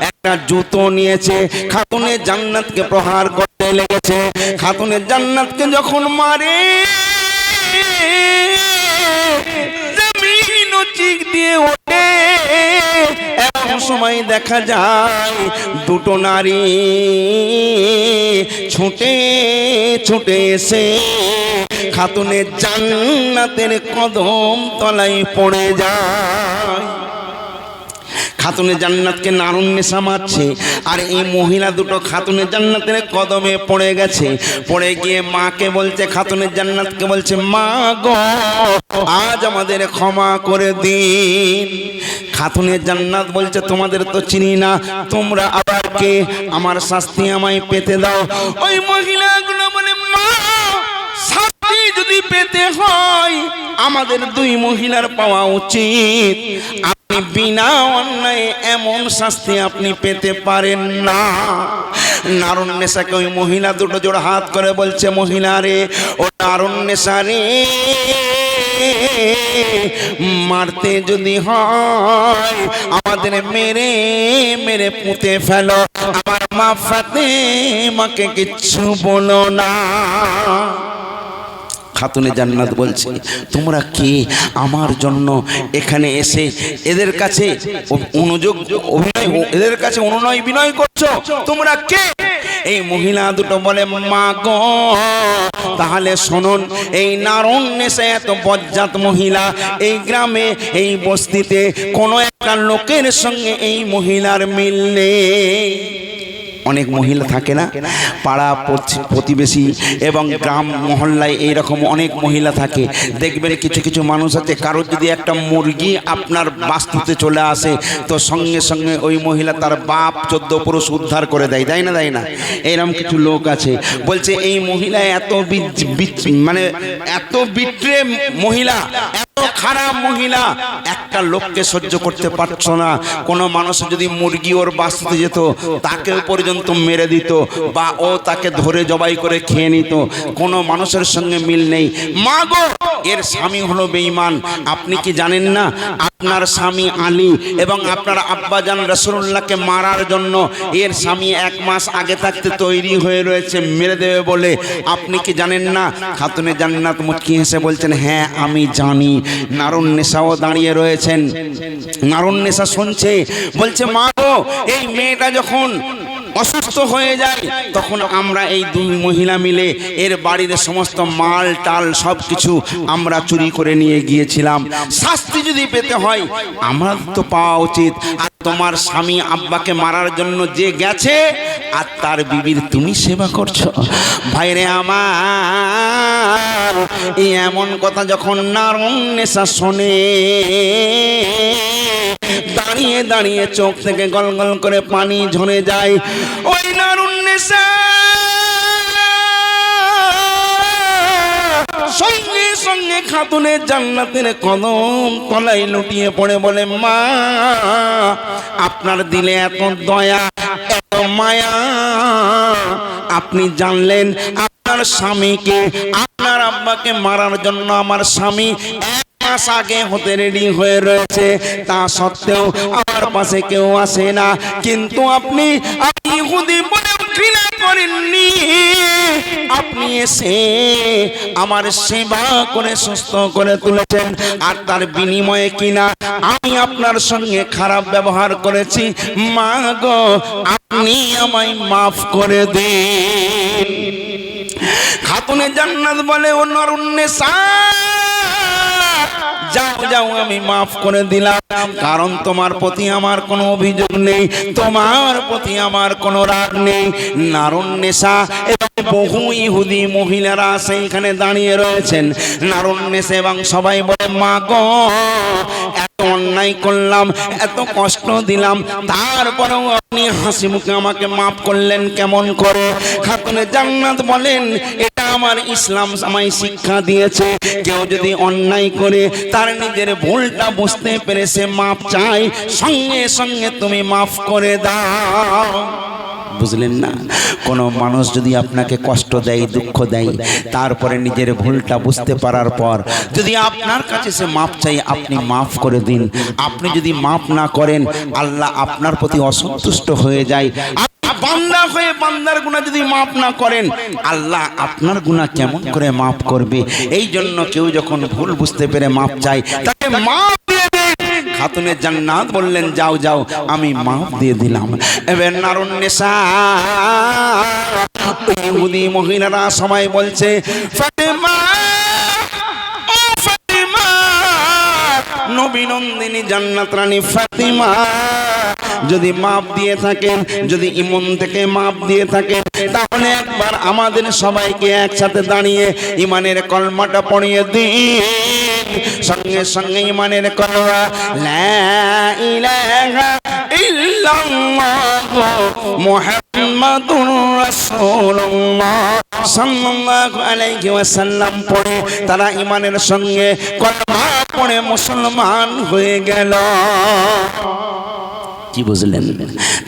একটা জুতো নিয়েছে, খাতুনে জান্নাতকে প্রহার করতে গায়ে লেগেছে। খাতুনে জান্নাতকে যখন মারে জমিন চিক দিয়ে ওঠে। এমন সময় দেখা যায় দুটো নারী ছুটে ছুটে এসে খাতুনে জান্নাতের কদম তলায় পড়ে যায়। খাতুনে জান্নাতকে নারুন্নেসা মারছে, আর এই মহিলা দুটো খাতুনে জান্নাতের কদমে পড়ে গেছে। পড়ে গিয়ে মাকে বলছে, খাতুনে জান্নাতকে বলছে, মা গো আজ আমাদের ক্ষমা করে দিন। খাতুনে জান্নাত বলছে, তোমাদের তো চিনি না, তোমরা আবার কে, আমার শাস্তি আমায় পেতে দাও। ওই মহিলাগুলো বলে, মা শাস্তি যদি পেতে হয় আমাদের দুই মহিলার পাওয়া উচিত। আপনি বিনা অন্যায় এমন শাস্তি আপনি পেতে পারেন না। নারুন্নেসাকে ওই মহিলা দুটো জোড় হাত করে বলছে, মহিলা রে, ও নারুন্নেসা রে, মারতে যদি হয় আমাদের মেরে মেরে পুঁতে ফেলো, আমার মা ফাতেমাকে কিচ্ছু বলো না। খাতুনে জান্নাত বলছে, তোমরা কি আমার জন্য এখানে এসে এদের কাছে এদের কাছে অনুনয় বিনয় করছো? তোমরা কে? এই মহিলা দুটো বলে, মা গো তাহলে শুনুন, এই নারুন্নেসা এত বজ্জাত মহিলা, এই গ্রামে এই বস্তিতে কোনো একটা লোকের সঙ্গে এই মহিলার মিল নেই। অনেক মহিলা থাকে না, পাড়া প্রতিবেশী এবং গ্রাম মহল্লায় এইরকম অনেক মহিলা থাকে। দেখবেন কিছু কিছু মানুষ আছে, কারোর যদি একটা মুরগি আপনার বাস্তুতে চলে আসে তো সঙ্গে সঙ্গে ওই মহিলা তার বাপ 14 পুরুষ উদ্ধার করে দেয়, দেয় না দেয় না? এইরকম কিছু লোক আছে। বলছে এই মহিলা এত মানে এত বিট্রে মহিলা, এত খারাপ মহিলা, একটা লোককে সহ্য করতে পারছো না। কোনো মানুষ যদি মুরগি ওর বাস্তুতে যেত তাকেও পর্যন্ত মেরে দিত, বা ও তাকে ধরে জবাই করে খেয়ে নিত। কোনো মানুষের সঙ্গে মিল নেই। মা গো, এর স্বামী হলো বেঈমান। আপনি কি জানেন না আপনার স্বামী আলী এবং আপনার আব্বাজান রাসূলুল্লাহকে মারার জন্য এর স্বামী 1 মাস আগে থাকতে তৈরি হয়ে রয়েছে মেরে দেবে বলে? আপনি কি জানেন না? খাতুনে জান্নাত মুচকি হেসে বলছেন, হ্যাঁ আমি জানি। নারুন্নেসাও দাঁড়িয়ে রয়েছেন। নারুন্নেসা শুনছে, বলছে, মা গো এই মেয়েটা যখন অসুস্থ হয়ে যায় তখন আমরা এই দুই মহিলা মিলে এর বাড়ির সমস্ত মাল টাল সব কিছু আমরা চুরি করে নিয়ে গিয়েছিলাম। শাস্তি যদি পেতে হয় আমার তো পাওয়া উচিত। আর তোমার স্বামী আব্বাকে মারার জন্য যে গেছে আর তার বিবির তুমি সেবা করছো। ভাইরে আমার, এই এমন কথা যখন নারুন্নেসা শোনে, দাঁড়িয়ে দাঁড়িয়ে চোখ থেকে গল গল করে পানি ঝরে যায়। ওই নারুন্নেসা সঙ্গে সঙ্গে খাতুনে জান্নাতের কদম তলায় লুটিয়ে পড়ে বলে, মা আপনার দিলে এত দয়া এত মায়া, আপনি জানলেন আপনার স্বামীকে, আপনার আব্বাকে মারার জন্য আমার স্বামী 1 মাস আগে হতে রেডি হয়ে রয়েছে, তা সত্ত্বেও আমার পাশে কেউ আসে না। কিন্তু আপনি ইহুদি বলে ঘৃণা করেননি, আপনি এসে আমার সেবা করে সুস্থ করে তুলেছেন। আর তার বিনিময়ে কিনা আমি আপনার সঙ্গে খারাপ ব্যবহার করেছি। মা গো আপনি আমায় মাফ করে দিন। খাতুনে জান্নাত বলে, ও নারুন্নেসা যাও যাও, আমি মাফ করে দিলাম, কারণ তোমার প্রতি আমার কোনো অভিযোগ নেই, তোমার প্রতি আমার কোনো রাগ নেই। নারুন্নেসা এবং বহু ইহুদি মহিলারা সেইখানে দাঁড়িয়ে রয়েছেন। নারুন্নেসা এবং সবাই বলে, মা গো এত অন্যায় করলাম, এত কষ্ট দিলাম, তারপরেও আপনি হাসি মুখে আমাকে মাফ করলেন কেমন করে? খাতুনে জান্নাত বলেন, এটা আমার ইসলাম আমায় শিক্ষা দিয়েছে, কেউ যদি অন্যায় করে তার নিজের ভুলটা বুঝতে পেরে সে মাফ চায়, সঙ্গে সঙ্গে তুমি মাফ করে দাও। বুঝলেন না? কোনো মানুষ যদি আপনাকে কষ্ট দেয়, দুঃখ দেয়, তারপরে নিজের ভুলটা বুঝতে পারার পর যদি আপনার কাছে সে মাফ চাই, আপনি মাফ করে দিন। আপনি যদি মাফ না করেন আল্লাহ আপনার প্রতি অসন্তুষ্ট হয়ে যায়। আপনি বান্দা হয়ে বান্দার গুনাহ যদি মাফ না করেন, আল্লাহ আপনার গুনাহ কেমন করে মাফ করবে? এই জন্য কেউ যখন ভুল বুঝতে পেরে মাফ চায়, তাকে মাফ দিয়ে দেন। খাতুনে জান্নাত বললেন, যাও যাও, আমি মাফ দিয়ে দিলাম। এবার নারুন্নেসা ইহুদি মহিলারা সবাই বলছে, ফাতেমা, ও ফাতেমা, নবী নন্দিনী জান্নাত রানী ফাতেমা, যদি মাপ দিয়ে থাকেন, যদি ইমন থেকে মাপ দিয়ে থাকেন, তাহলে একবার আমাদের সবাইকে একসাথে দাঁড়িয়ে ইমানের কলমাটা পড়িয়ে দিন। সঙ্গে সঙ্গে ইমানের কলমা, লা ইলাহা ইল্লাল্লাহু মুহাম্মাদুর রাসূলুল্লাহ সাল্লাল্লাহু আলাইহি ওয়াসাল্লাম পড়ে তারা ইমানের সঙ্গে কলমা পড়ে মুসলমান হয়ে গেল। কি বুঝলেন?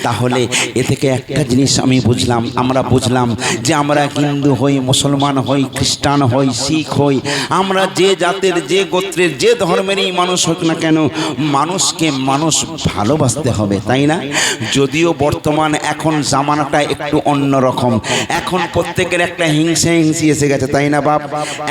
তাহলে এ থেকে একটা জিনিস আমি বুঝলাম, আমরা বুঝলাম যে আমরা হিন্দু হই, মুসলমান হই, খ্রিস্টান হই, শিখ হই, আমরা যে জাতের, যে গোত্রের, যে ধর্মেরই মানুষ হোক না কেন, মানুষকে মানুষ ভালোবাসতে হবে, তাই না? যদিও বর্তমান এখন জামানাটা একটু অন্যরকম, এখন প্রত্যেকের একটা হিংসি এসে গেছে, তাই না বাপ?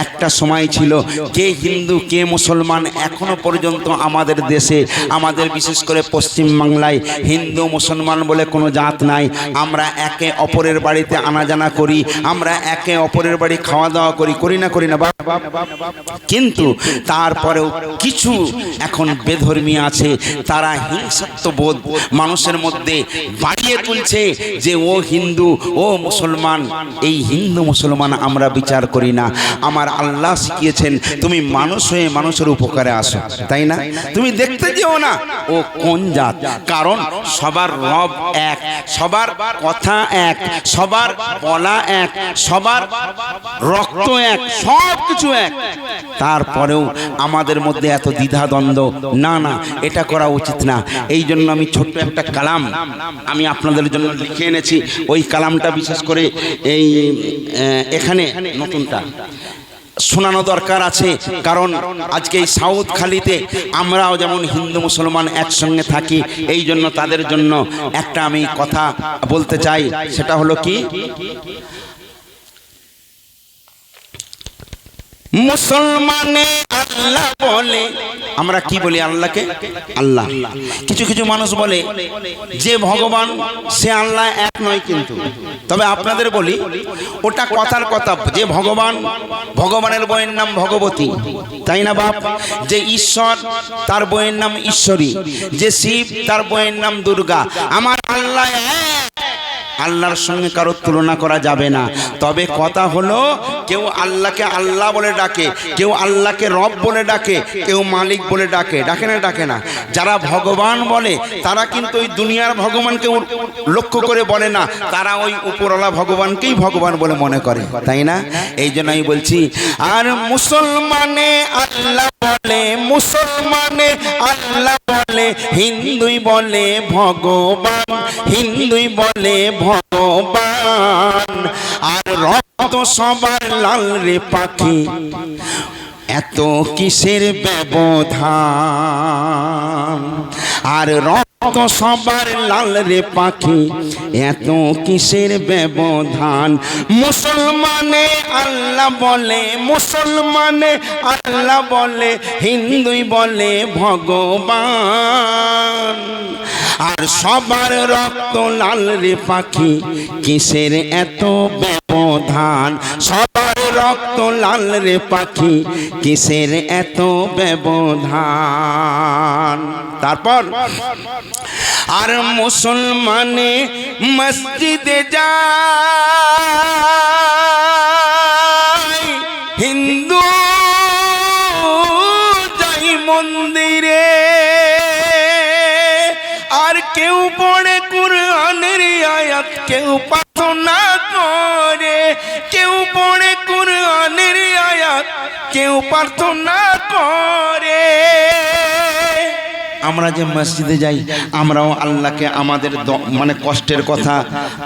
একটা সময় ছিল কে হিন্দু কে মুসলমান, এখনো পর্যন্ত আমাদের দেশে, আমাদের বিশেষ করে পশ্চিমবাংলায় হিন্দু মুসলমান বলে কোনো জাত নাই। আমরা একে অপরের বাড়িতে আনাজানা করি, আমরা একে অপরের বাড়ি খাওয়া দাওয়া করি, করি না বাপ? কিন্তু তারপরেও কিছু এখন বেধর্মী আছে, তারা হিংসাত্মবোধ মানুষের মধ্যে বাড়িয়ে তুলছে যে ও হিন্দু, ও মুসলমান। এই হিন্দু মুসলমান আমরা বিচার করি না। আমার আল্লাহ শিখিয়েছেন তুমি মানুষ হয়ে মানুষের উপকারে আসো, তাই না? তুমি দেখতে যেও না ও কোন জাত, কারণ সবার রব এক, সবার কথা এক, সবার বলা এক, সবার রক্ত এক, সব কিছু এক। তারপরেও আমাদের মধ্যে এত দ্বিধাদ্বন্দ্ব, না না, এটা করা উচিত না। এই জন্য আমি ছোট্ট একটা কালাম আমি আপনাদের জন্য লিখে এনেছি। ওই কালামটা বিশেষ করে এই এখানে নতুনটা শোনানো দরকার আছে, কারণ আজকে এই সাউথ খালিতে আমরাও যেমন হিন্দু মুসলমান একসঙ্গে থাকি, এই জন্য তাদের জন্য একটা আমি কথা বলতে চাই। সেটা হলো কি, মুসলমানে আল্লাহ বলে, আমরা কি বলি আল্লাহকে? আল্লাহ। কিছু কিছু মানুষ বলে যে ভগবান সে আল্লাহ এক নয়, কিন্তু তবে আপনাদের বলি ওটা কথার কথা। যে ভগবান, ভগবানের বইয়ের নাম ভগবতী, তাই না বাপ? যে ঈশ্বর তার বইয়ের নাম ঈশ্বরী, যে শিব তার বইয়ের নাম দুর্গা। আমার আল্লাহ এক, আল্লাহর সঙ্গে কারো তুলনা করা যাবে না। তবে কথা হলো কেউ আল্লাহকে আল্লাহ বলে ডাকে, কেউ আল্লাহকে রব বলে ডাকে, কেউ মালিক বলে ডাকে, ডাকে না। যারা ভগবান বলে তারা কিন্তু ওই দুনিয়ার ভগবানকে লক্ষ্য করে বলে না, তারা ওই উপরওয়ালা ভগবানকেই ভগবান বলে মনে করে, তাই না? এই জন্য আমি বলছি, আর মুসলমানে আল্লাহ বলে, মুসলমানে আল্লাহ বলে, হিন্দুই বলে ভগবান, হিন্দুই বলে ভগবান। আর রক্ত সবার লাল রে পাখি, এত কিসের ব্যবধান। আর রক্ত সবার লাল রে পাখি, এত কিসের ব্যবধান। মুসলমানে আল্লাহ বলে, মুসলমানে আল্লাহ বলে, হিন্দুই বলে ভগবান। আর সবার রক্ত লাল রে পাখি, কিসের এত ব্যবধান। সবার রক্ত লাল রে পাখি, কিসের এত ব্যবধান। তারপর আর মুসলমানে মসজিদে যায়, হিন্দু যাই মন্দিরে। আর কেউ পড়ে কুরআনের আয়াত, কেউ প্রার্থনা করে, কেউ পড়ে কুরআনের আয়াত, কেউ প্রার্থনা করে। আমরা যে মসজিদে যাই, আমরাও আল্লাহকে আমাদের মানে কষ্টের কথা,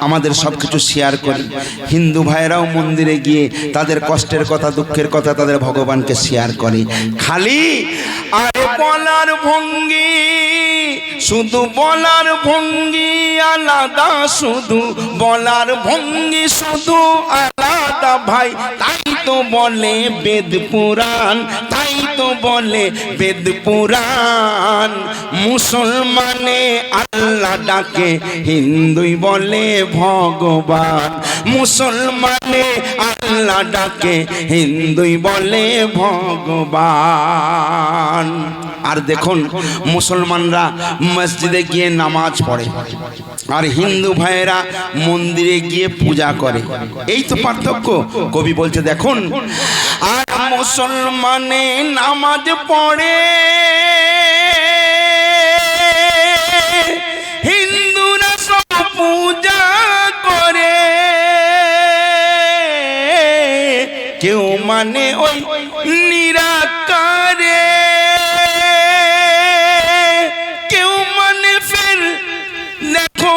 আমাদের সব কিছু শেয়ার করি। হিন্দু ভাইয়েরাও মন্দিরে গিয়ে তাদের কষ্টের কথা, দুঃখের কথা তাদের ভগবানকে শেয়ার করে। খালি আরে বলার ভঙ্গি, শুধু বলার ভঙ্গি আলাদা, শুধু বলার ভঙ্গি শুধু আলাদা ভাই। তাই তো বলে বেদ পুরাণ, তাই তো বলে বেদ পুরাণ। মুসলমানে আল্লাহ ডাকে, হিন্দুই বলে ভগবান। মুসলমানে আল্লাহ ডাকে, হিন্দুই বলে ভগবান। আর দেখুন মুসলমানরা মসজিদে গিয়ে নামাজ পড়ে, আর হিন্দু ভাইয়েরা মন্দিরে গিয়ে পূজা করে। এই তো পার্থক্য। কবি বলছে দেখুন, আর মুসলমানে নামাজ পড়ে, হিন্দুরা সব পূজা করে। কেউ মানে ওই নিরাকারে, কেউ মানে ফের দেখো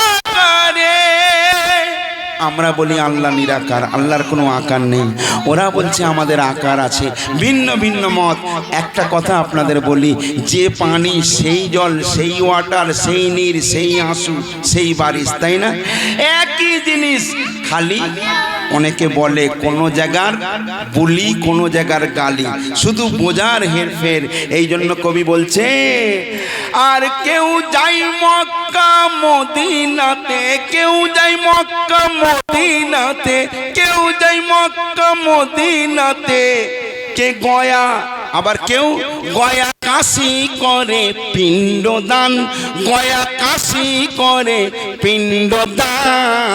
আকারে। আমরা বলি আল্লাহ নিরাকার, আল্লাহর কোনো আকার নেই। ওরা বলছে আমাদের আকার আছে। ভিন্ন ভিন্ন মত। একটা কথা আপনাদের বলি, যে পানি সেই জল, সেই ওয়াটার, সেই নীর, সেই আঁসু, সেই বারিশ, তাই না? একই জিনিস, খালি অনেকে বলে কোনো জায়গার বুলি, কোনো জায়গার গালি, শুধু বোঝার হেরফের। এই জন্য কবি বলছে, আর কেউ যাই মক্কা মদিনাতে, কেউ যাই মক্কা মদিনাতে, কেউ যাই মক্কা মদিনাতে, কে গয়া, আবার কেউ গয়া কাশি করে পিণ্ডদান, গয়া কাশি করে পিণ্ডদান।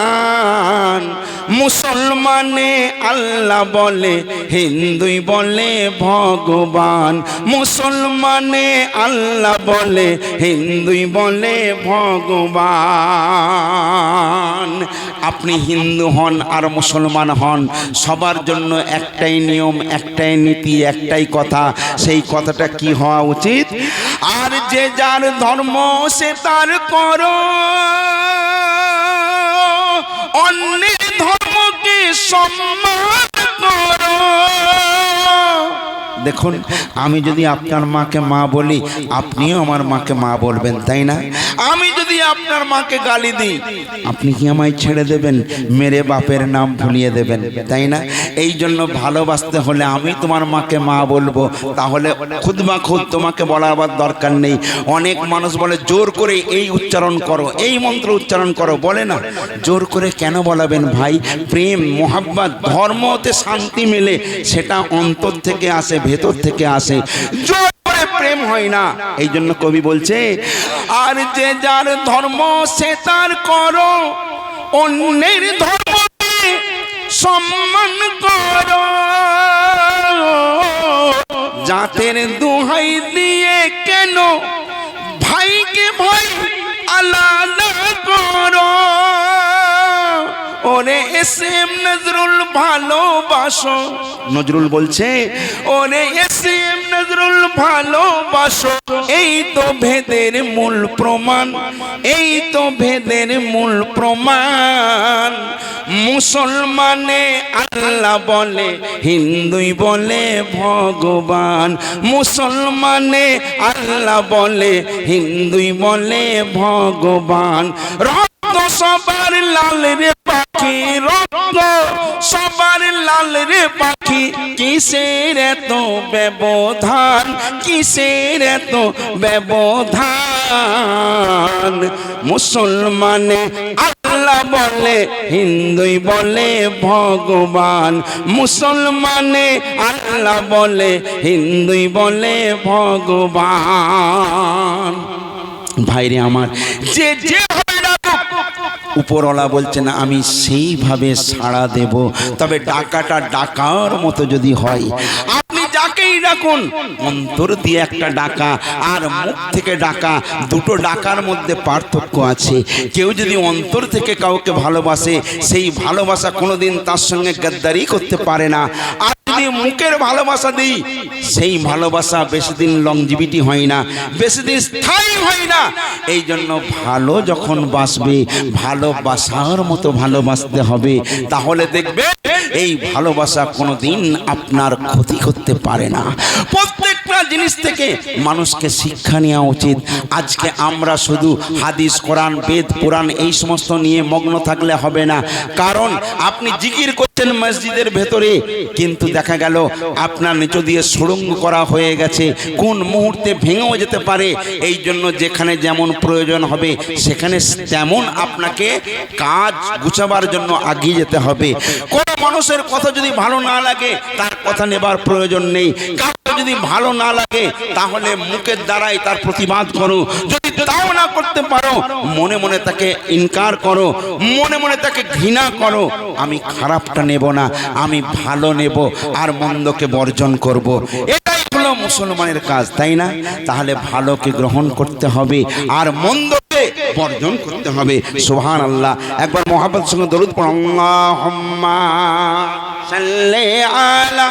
মুসলমানে আল্লাহ বলে, হিন্দুই বলে ভগবান। মুসলমানে আল্লাহ বলে, হিন্দুই বলে ভগবান। আপনি হিন্দু হন আর মুসলমান হন, সবার জন্য একটাই নিয়ম, একটাই নীতি, একটাই কথা। সেই কথাটা কি হওয়া উচিত? আর যে যার ধর্ম সে তার করো, অন্যের ধর্মকে সম্মান করো। দেখুন, আমি যদি আপনার মাকে মা বলি, আপনিও আমার মাকে মা বলবেন, তাই না? আমি যদি আপনার মাকে গালি দিই, আপনি কি আমায় ছেড়ে দেবেন? মেরে বাপের নাম ভুলিয়ে দেবেন, তাই না? এই জন্য ভালোবাসতে হলে আমি তোমার মাকে মা বলবো, তাহলে খুদ বা খুদ তোমাকে বলার দরকার নেই। অনেক মানুষ বলে জোর করে এই উচ্চারণ করো, এই মন্ত্র উচ্চারণ করো, বলে না। জোর করে কেন বলাবেন ভাই? প্রেম, মোহাব্বত, ধর্মতে শান্তি মেলে, সেটা অন্তর থেকে আসে, ভেতর থেকে আসে। জোর করে প্রেম হয় না। এই জন্য কবি বলছে, আর যে যার ধর্ম সে তার করো, অন্যের ধর্মকে সম্মান করো। জাতের দোহাই দিয়ে কেন ভাইকে ভাই আলাদা করো। ওরে এস এম নজরুল ভালোবাসো, নজরুল বলছে, ওরে এস এম নজরুল ভালোবাসো। এই তো ভেদের মূল প্রমাণ, এই তো ভেদের মূল প্রমাণ। মুসলমানে আল্লাহ বলে, হিন্দুই বলে ভগবান। মুসলমানে আল্লাহ বলে, হিন্দুই বলে ভগবান। রক্ত সবার লাল রে পাখি, রক্ত সবার লাল রে পাখি। কিসের এত ব্যবধান, কিসের এত ব্যবধান। মুসলমানে আল্লাহ বলে, হিন্দুই বলে ভগবান। মুসলমানে আল্লাহ বলে, হিন্দুই বলে ভগবান। ভাইরে আমার, যে যে উপরওয়ালা বলছে না, আমি সেইভাবে সাড়া দেব। তবে ডাকাটা ডাকার মতো যদি হয়, আপনি যাকেই ডাকুন, অন্তর দিয়ে একটা ডাকা আর মুখ থেকে ডাকা, দুটো ডাকার মধ্যে পার্থক্য আছে। কেউ যদি অন্তর থেকে কাউকে ভালোবাসে, সেই ভালোবাসা কোনোদিন তার সঙ্গে গদ্দারি করতে পারে না। আর যদি মুখের ভালোবাসা দিই, সেই ভালোবাসা বেশি দিন লংজিভিটি হয় না, বেশি দিন স্থায়ী হয় না। এই জন্য ভালো যখন বাসবে, ভালোবাসার মতো ভালোবাসতে হবে। তাহলে দেখবে এই ভালোবাসা কোনোদিন আপনার ক্ষতি করতে পারে না। প্রত্যেকটা জিনিস থেকে মানুষকে শিক্ষা নেওয়া উচিত। আজকে আমরা শুধু হাদিস, কোরআন, বেদ, পুরাণ এই সমস্ত নিয়ে মগ্ন থাকলে হবে না। কারণ আপনি জিকির করছেন মসজিদের ভেতরে, কিন্তু দেখা গেল আপনার নিচু দিয়ে সুড়ঙ্গ করা হয়ে গেছে, কোন মুহূর্তে ভেঙেও যেতে পারে। এই জন্য যেখানে যেমন প্রয়োজন হবে সেখানে তেমন আপনাকে কাজ গুছাবার জন্য এগিয়ে যেতে হবে। কোন মানুষের কথা যদি ভালো না লাগে তার কথা নেবার প্রয়োজন নেই। যদি ভালো না লাগে তাহলে মুখের দ্বারাই তার প্রতিবাদ করো। যদি তাও না করতে পারো, মনে মনে তাকে ইনকার করো, মনে মনে তাকে ঘৃণা করো। আমি খারাপটা নেব না, আমি ভালো নেব আর মন্দকে বর্জন করব। এটাই হলো মুসলমানের কাজ, তাই না? তাহলে ভালোকে গ্রহণ করতে হবে আর মন্দকে বর্জন করতে হবে। সুবহানাল্লাহ। একবার মুহাব্বতের সঙ্গে দরুদ পড়ো। আল্লাহুম্মা সাল্লি আলা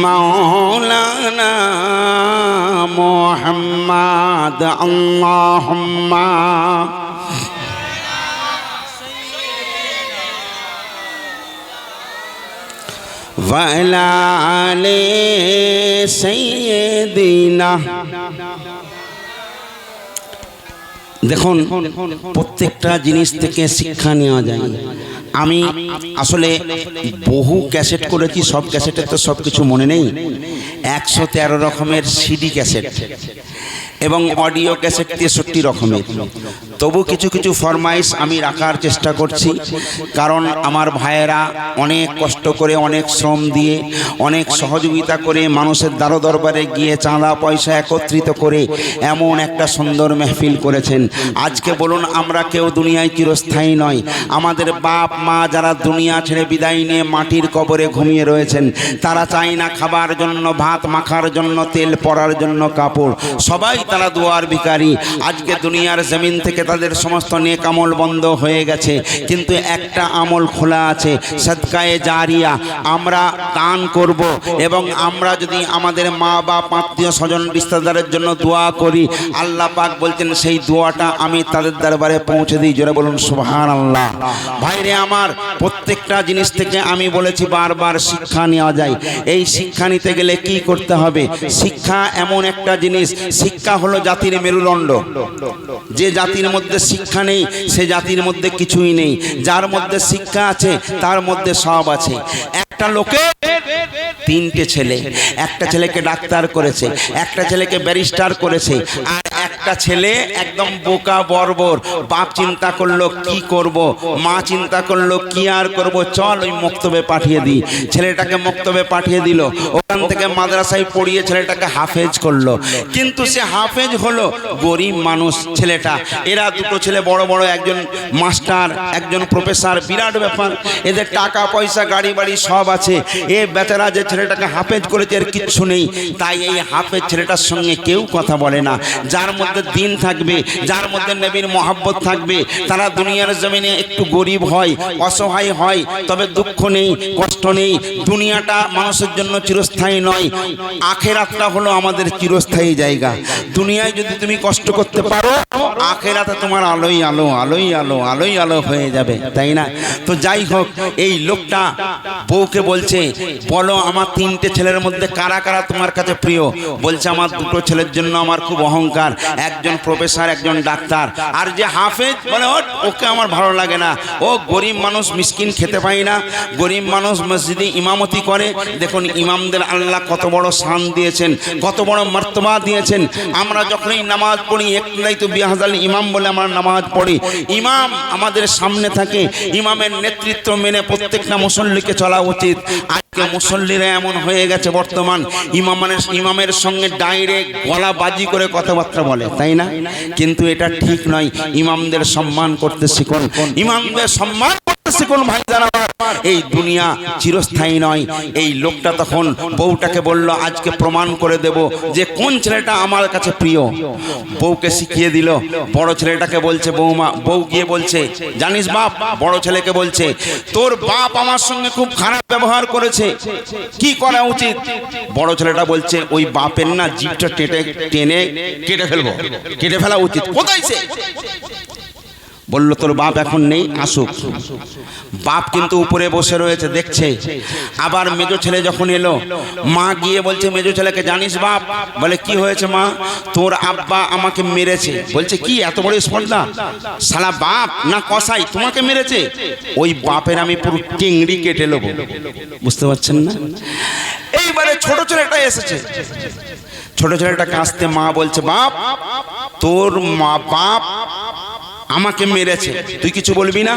মাওলানা মুহাম্মদ। আল্লাহুম্মা ওয়া আলা আলি সাইয়্যিদিনা। দেখুন, প্রত্যেকটা জিনিস থেকে শিক্ষা নেওয়া যায়। আমি আসলে বহু ক্যাসেট করেছি, সব ক্যাসেটের তো সব কিছু মনে নেই। 113 রকমের সিডি ক্যাসেট এবং অডিও ক্যাসেট 63 রকমের। তবু কিছু কিছু ফরমাইশ আমি রাখার চেষ্টা করছি, কারণ আমার ভাইয়েরা অনেক কষ্ট করে, অনেক শ্রম দিয়ে, অনেক সহযোগিতা করে মানুষের দরবারে গিয়ে চাঁদা পয়সা একত্রিত করে এমন একটা সুন্দর মেহফিল করেছেন। আজকে বলুন, আমরা কেউ দুনিয়ায় চিরস্থায়ী নয়। আমাদের বাপ মা যারা দুনিয়া ছেড়ে বিদায় নিয়ে মাটির কবরে ঘুমিয়ে রয়েছেন, তারা চায় না খাবার জন্য ভাত, মাখার জন্য তেল, পরার জন্য কাপড়, সবাই তারা দুয়ার ভিখারি। আজকে দুনিয়ার জমিন থেকে তাদের সমস্ত নেক আমল বন্ধ হয়ে গেছে, কিন্তু একটা আমল খোলা আছে, সাদকায়ে জারিয়া। আমরা দান করব এবং আমরা যদি আমাদের মা বাপ, আত্মীয় স্বজন, রিশতেদারের জন্য দোয়া করি, আল্লাহ পাক বলছেন সেই দোয়াটা আমি তাদের দরবারে পৌঁছে দিই। জোরে বলুন সুবহানাল্লাহ। ভাইরে আমার, প্রত্যেকটা জিনিস থেকে আমি বলেছি বারবার শিক্ষা নেওয়া যায়। এই শিক্ষা নিতে গেলে কি করতে হবে? শিক্ষা এমন একটা জিনিস, শিক্ষা হলো জাতির মেরুদণ্ড। যে জাতির মধ্যে শিক্ষা নেই সে জাতির মধ্যে কিছুই নেই। যার মধ্যে শিক্ষা আছে তার মধ্যে সব আছে। একটা লোকে 3টে ছেলে, একটা ছেলেকে ডাক্তার করেছে, একটা ছেলেকে ব্যারিস্টার করেছে, আর একটা ছেলে একদম বোকা বর্বর। বাপ চিন্তা করলো কি করব, মা চিন্তা করলো কি আর করব, চল ওই মক্তবে পাঠিয়ে দিই। ছেলেটাকে মক্তবে পাঠিয়ে দিল, ওখান থেকে মাদ্রাসায় পড়িয়ে ছেলেটাকে হাফেজ করলো। কিন্তু সে হাফেজ হলো গরিব মানুষ ছেলেটা। এরা দুটো ছেলে বড় বড়, একজন মাস্টার, একজন প্রফেসর, বিরাট ব্যাপার। এদের টাকা পয়সা, গাড়ি বাড়ি সব আছে। এ বেচারা যে ছেলেটাকে হাফেজ করেছে এর কিচ্ছু নেই। তাই এই হাফেজ ছেলেটার সঙ্গে কেউ কথা বলে না। যার মধ্যে দিন থাকবে, যার মধ্যে নবীর মহব্বত থাকবে, তারা দুনিয়ার জমিনে একটু গরিব হয়, অসহায় হয়, তবে দুঃখ নেই, কষ্ট নেই। দুনিয়াটা মানুষের জন্য চিরস্থায়ী নয়, আখেরাতটা হলো আমাদের চিরস্থায়ী জায়গা। দুনিয়ায় যদি তুমি কষ্ট করতে পারো, আখেরাতে তোমার আলোই আলো, আলোই আলো, আলোই আলো হয়ে যাবে, তাই না? তো যাই হোক, এই লোকটা বউকে বলছে, বলো আমার 3টে ছেলের মধ্যে কারা কারা তোমার কাছে প্রিয়? বলছে আমার 2টো ছেলের জন্য আমার খুব অহংকার, একজন প্রফেসর, একজন ডাক্তার। আর যে হাফেজ, বলে ওকে আমার ভালো লাগে না, ও গরিব মানুষ, মিসকিন, খেতে পাই না। গরিব মানুষ মসজিদে ইমামতি করে। দেখুন ইমামদের আল্লাহ কত বড় শান দিয়েছেন, কত বড় মর্তবা দিয়েছেন। আমরা যখনই নামাজ পড়ি, একলাই তো বিহাজাল ইমাম বলে আমরা নামাজ পড়ি। ইমাম আমাদের সামনে থাকে, ইমামের নেতৃত্ব মেনে প্রত্যেকটা মুসল্লিকে চলা উচিত। আজকে মুসল্লিরা এমন হয়ে গেছে বর্তমান, ইমামের সঙ্গে ডাইরেক্ট গলাবাজি করে কথাবার্তা বলে, তাই না? কিন্তু এটা ঠিক নয়। ইমামদের সম্মান করতে শিখুন, ইমামদের সম্মান শিখুন ভাই জানা। এই দুনিয়া চিরস্থায়ী নয়। এই লোকটা তখন বউটাকে বলল, আজকে প্রমাণ করে দেব যে কোন ছেলেটা আমার কাছে প্রিয়। বউকে শিখিয়ে দিল। বড় ছেলেটাকে বলছে, বৌমা, বউ গিয়ে বলছে, জানিস বাপ, বড় ছেলেকে বলছে, তোর বাপ আমার সঙ্গে খুব খারাপ ব্যবহার করেছে, কি করা উচিত? বড় ছেলেটা বলছে, ওই বাপের না জিভটা টেনে কেটে ফেলবো, কেটে ফেলা উচিত। কোথায় সে? বলল তোর বাপ এখন নেই, আসুক। বাপ কিন্তু উপরে বসে রয়েছে, দেখছে। আবার মেজো ছেলে যখন এলো, মা গিয়ে বলছে মেজো ছেলেকে, জানিস বাপ? বলে কি হয়েছে মা? তোর আব্বা আমাকে মেরেছে। বলছে কি এত বড় স্পর্ধা? শালা বাপ না কসাই তোমাকে মেরেছে? ওই বাপের আমি পুরো টিংড়ি কেটে নেবো। বুঝতে পারছেন না? এইবারে ছোট ছেলেটা এসেছে, ছোট ছেলেটা কাঁদতে মা বলছে, বাপ তোর মা বাপ আমাকে মেরেছে, তুই কিছু বলবি না?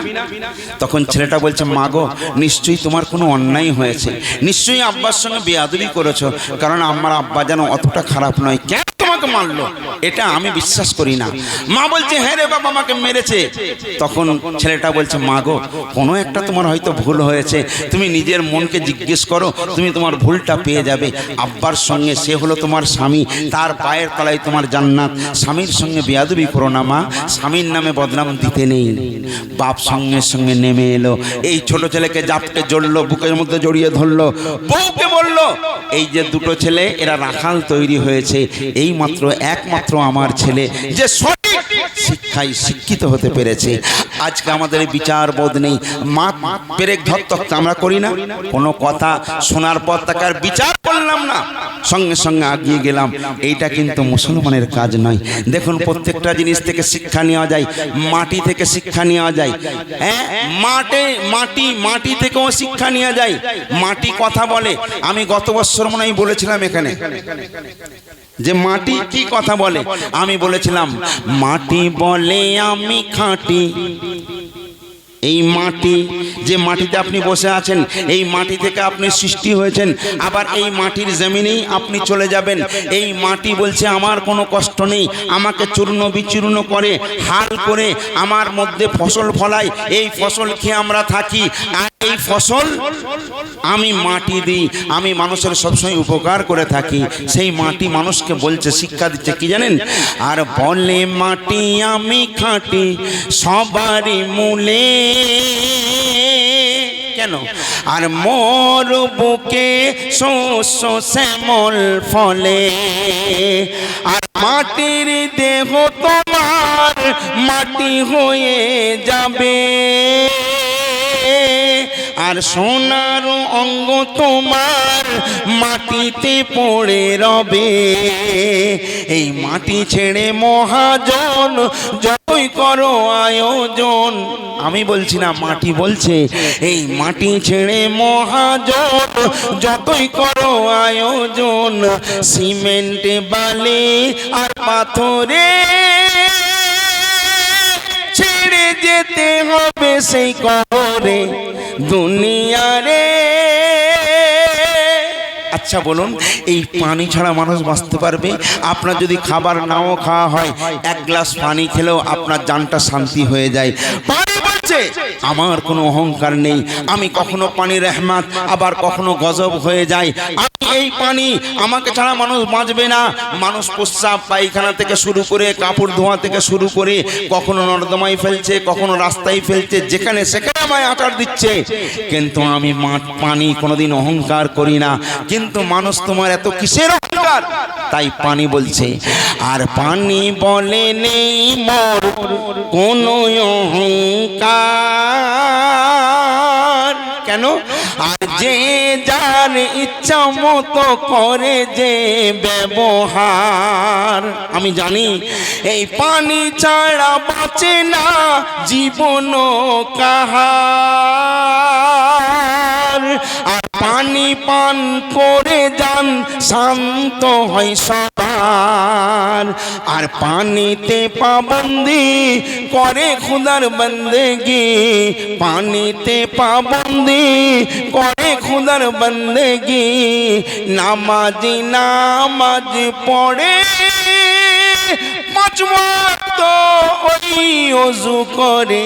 তখন ছেলেটা বলছে, মা গো, নিশ্চয়ই তোমার কোনো অন্যায় হয়েছে, নিশ্চয়ই আব্বার সঙ্গে বেয়াদবি করেছো, কারণ আমার আব্বা যেন অতটা খারাপ নয়, কেন তোমাকে মারলো এটা আমি বিশ্বাস করি না। মা বলছে, হ্যাঁ রে বাবা আমাকে মেরেছে। তখন ছেলেটা বলছে, মা গো, কোনো একটা তোমার হয়তো ভুল হয়েছে, তুমি নিজের মনকে জিজ্ঞেস করো, তুমি তোমার ভুলটা পেয়ে যাবে। আব্বার সঙ্গে, সে হলো তোমার স্বামী, তার পায়ের তলায় তোমার জান্নাত, স্বামীর সঙ্গে বেয়াদবি করো না মা, স্বামীর নামে বদনাম দিতে নেই। বাপ সঙ্গে সঙ্গে নেমে এলো, এই ছোট ছেলেকে জাপটে জড়লো, বুকের মধ্যে জড়িয়ে ধরলো, বউকে বলল, এই যে দুটো ছেলে এরা রাখাল তৈরি হয়েছে, এই মাত্র একমাত্র আমার ছেলে যে সঠিক শিক্ষায় শিক্ষিত হতে পেরেছে। আজকে আমাদের বিচার বোধ নেই, মা পেরেক ধরতক্ত আমরা করি না, কোনো কথা শোনার পর তাকে আর বিচার করলাম না, সঙ্গে সঙ্গে আগিয়ে গেলাম। এইটা কিন্তু মুসলমানের কাজ নয়। দেখুন, প্রত্যেকটা জিনিস থেকে শিক্ষা নেওয়া যায়, মাটি থেকে শিক্ষা নেওয়া যায়, হ্যাঁ মাটি থেকেও শিক্ষা নেওয়া যায়। মাটি কথা বলে, আমি গত বছর মনে হয় বলেছিলাম এখানে যে মাটি কি কথা বলে, আমি বলেছিলাম মাটি বলে আমি খাঁটি। এই মাটি, যে মাটিতে আপনি বসে আছেন, এই মাটি থেকে আপনি সৃষ্টি হয়েছেন, আবার এই মাটির জমিনেই আপনি চলে যাবেন। এই মাটি বলছে আমার কোনো কষ্ট নেই, আমাকে চূর্ণ বিচূর্ণ করে, হাল করে আমার মধ্যে ফসল ফলায়, এই ফসল খেয়ে আমরা থাকি, আর এই ফসল আমি মাটি দিই, আমি মানুষের সবসময় উপকার করে থাকি। সেই মাটি মানুষকে বলছে, শিক্ষা দিচ্ছে কি জানেন? আর বলে মাটি আমি খাঁটি সবারই মূলে, কেন? আর মোর বুকে শস্য শ্যামল ফলে, আর মাটির দেহ তোমার মাটি হয়ে যাবে, আর সোনার অঙ্গ তোমার মাটিতে পড়ে রবে। এই মাটি ছেড়ে মহাজন যতই করো আয়োজন, আমি বলছি না, মাটি বলছে, এই মাটি ছেড়ে মহাজন যতই করো আয়োজন, সিমেন্টে বালি আর পাথরে ছেড়ে যেতে হবে সেই কবরে দুনিয়ারে। আচ্ছা বলুন, এই পানি ছাড়া মানুষ বাঁচতে পারবে? আপনার যদি খাবার নাও খাওয়া হয়, এক গ্লাস পানি খেলেও আপনার জানটা শান্তি হয়ে যায়। পানি বলছে আমার কোনো অহংকার নেই, আমি কখনো পানির রহমত, আবার কখনো গজব হয়ে যায়। এই পানি আমাকে ছাড়া মানুষ বাঁচবে না। মানুষ প্রস্রাব পায়খানা থেকে শুরু করে, কাপড় ধোয়া থেকে শুরু করে, কখনো নর্দমায় ফেলছে, কখনো রাস্তায় ফেলছে, যেখানে সেখানে আমায় আটার দিচ্ছে, কিন্তু আমি পানি কোনোদিন অহংকার করি না। কিন্তু মানুষ তোমার এত কিসের অহংকার? তাই পানি বলছে, আর পানি বলে নেই মোর কোনো অহংকার, কেন? আর যে যার ইচ্ছা মতো করে যে ব্যবহার, আমি জানি এই পানি ছাড়া বাঁচে না জীবন কাহার। আর পানি পান করে যান শান্ত হয় সবার, আর পানিতে পাবন্দি করে খুদার বন্দেগি, পানিতে পাবন্দি করে খুদার বন্দেগি। নামাজি নামাজ পড়ে 5 ওয়াক্ত ওই ওযু করে,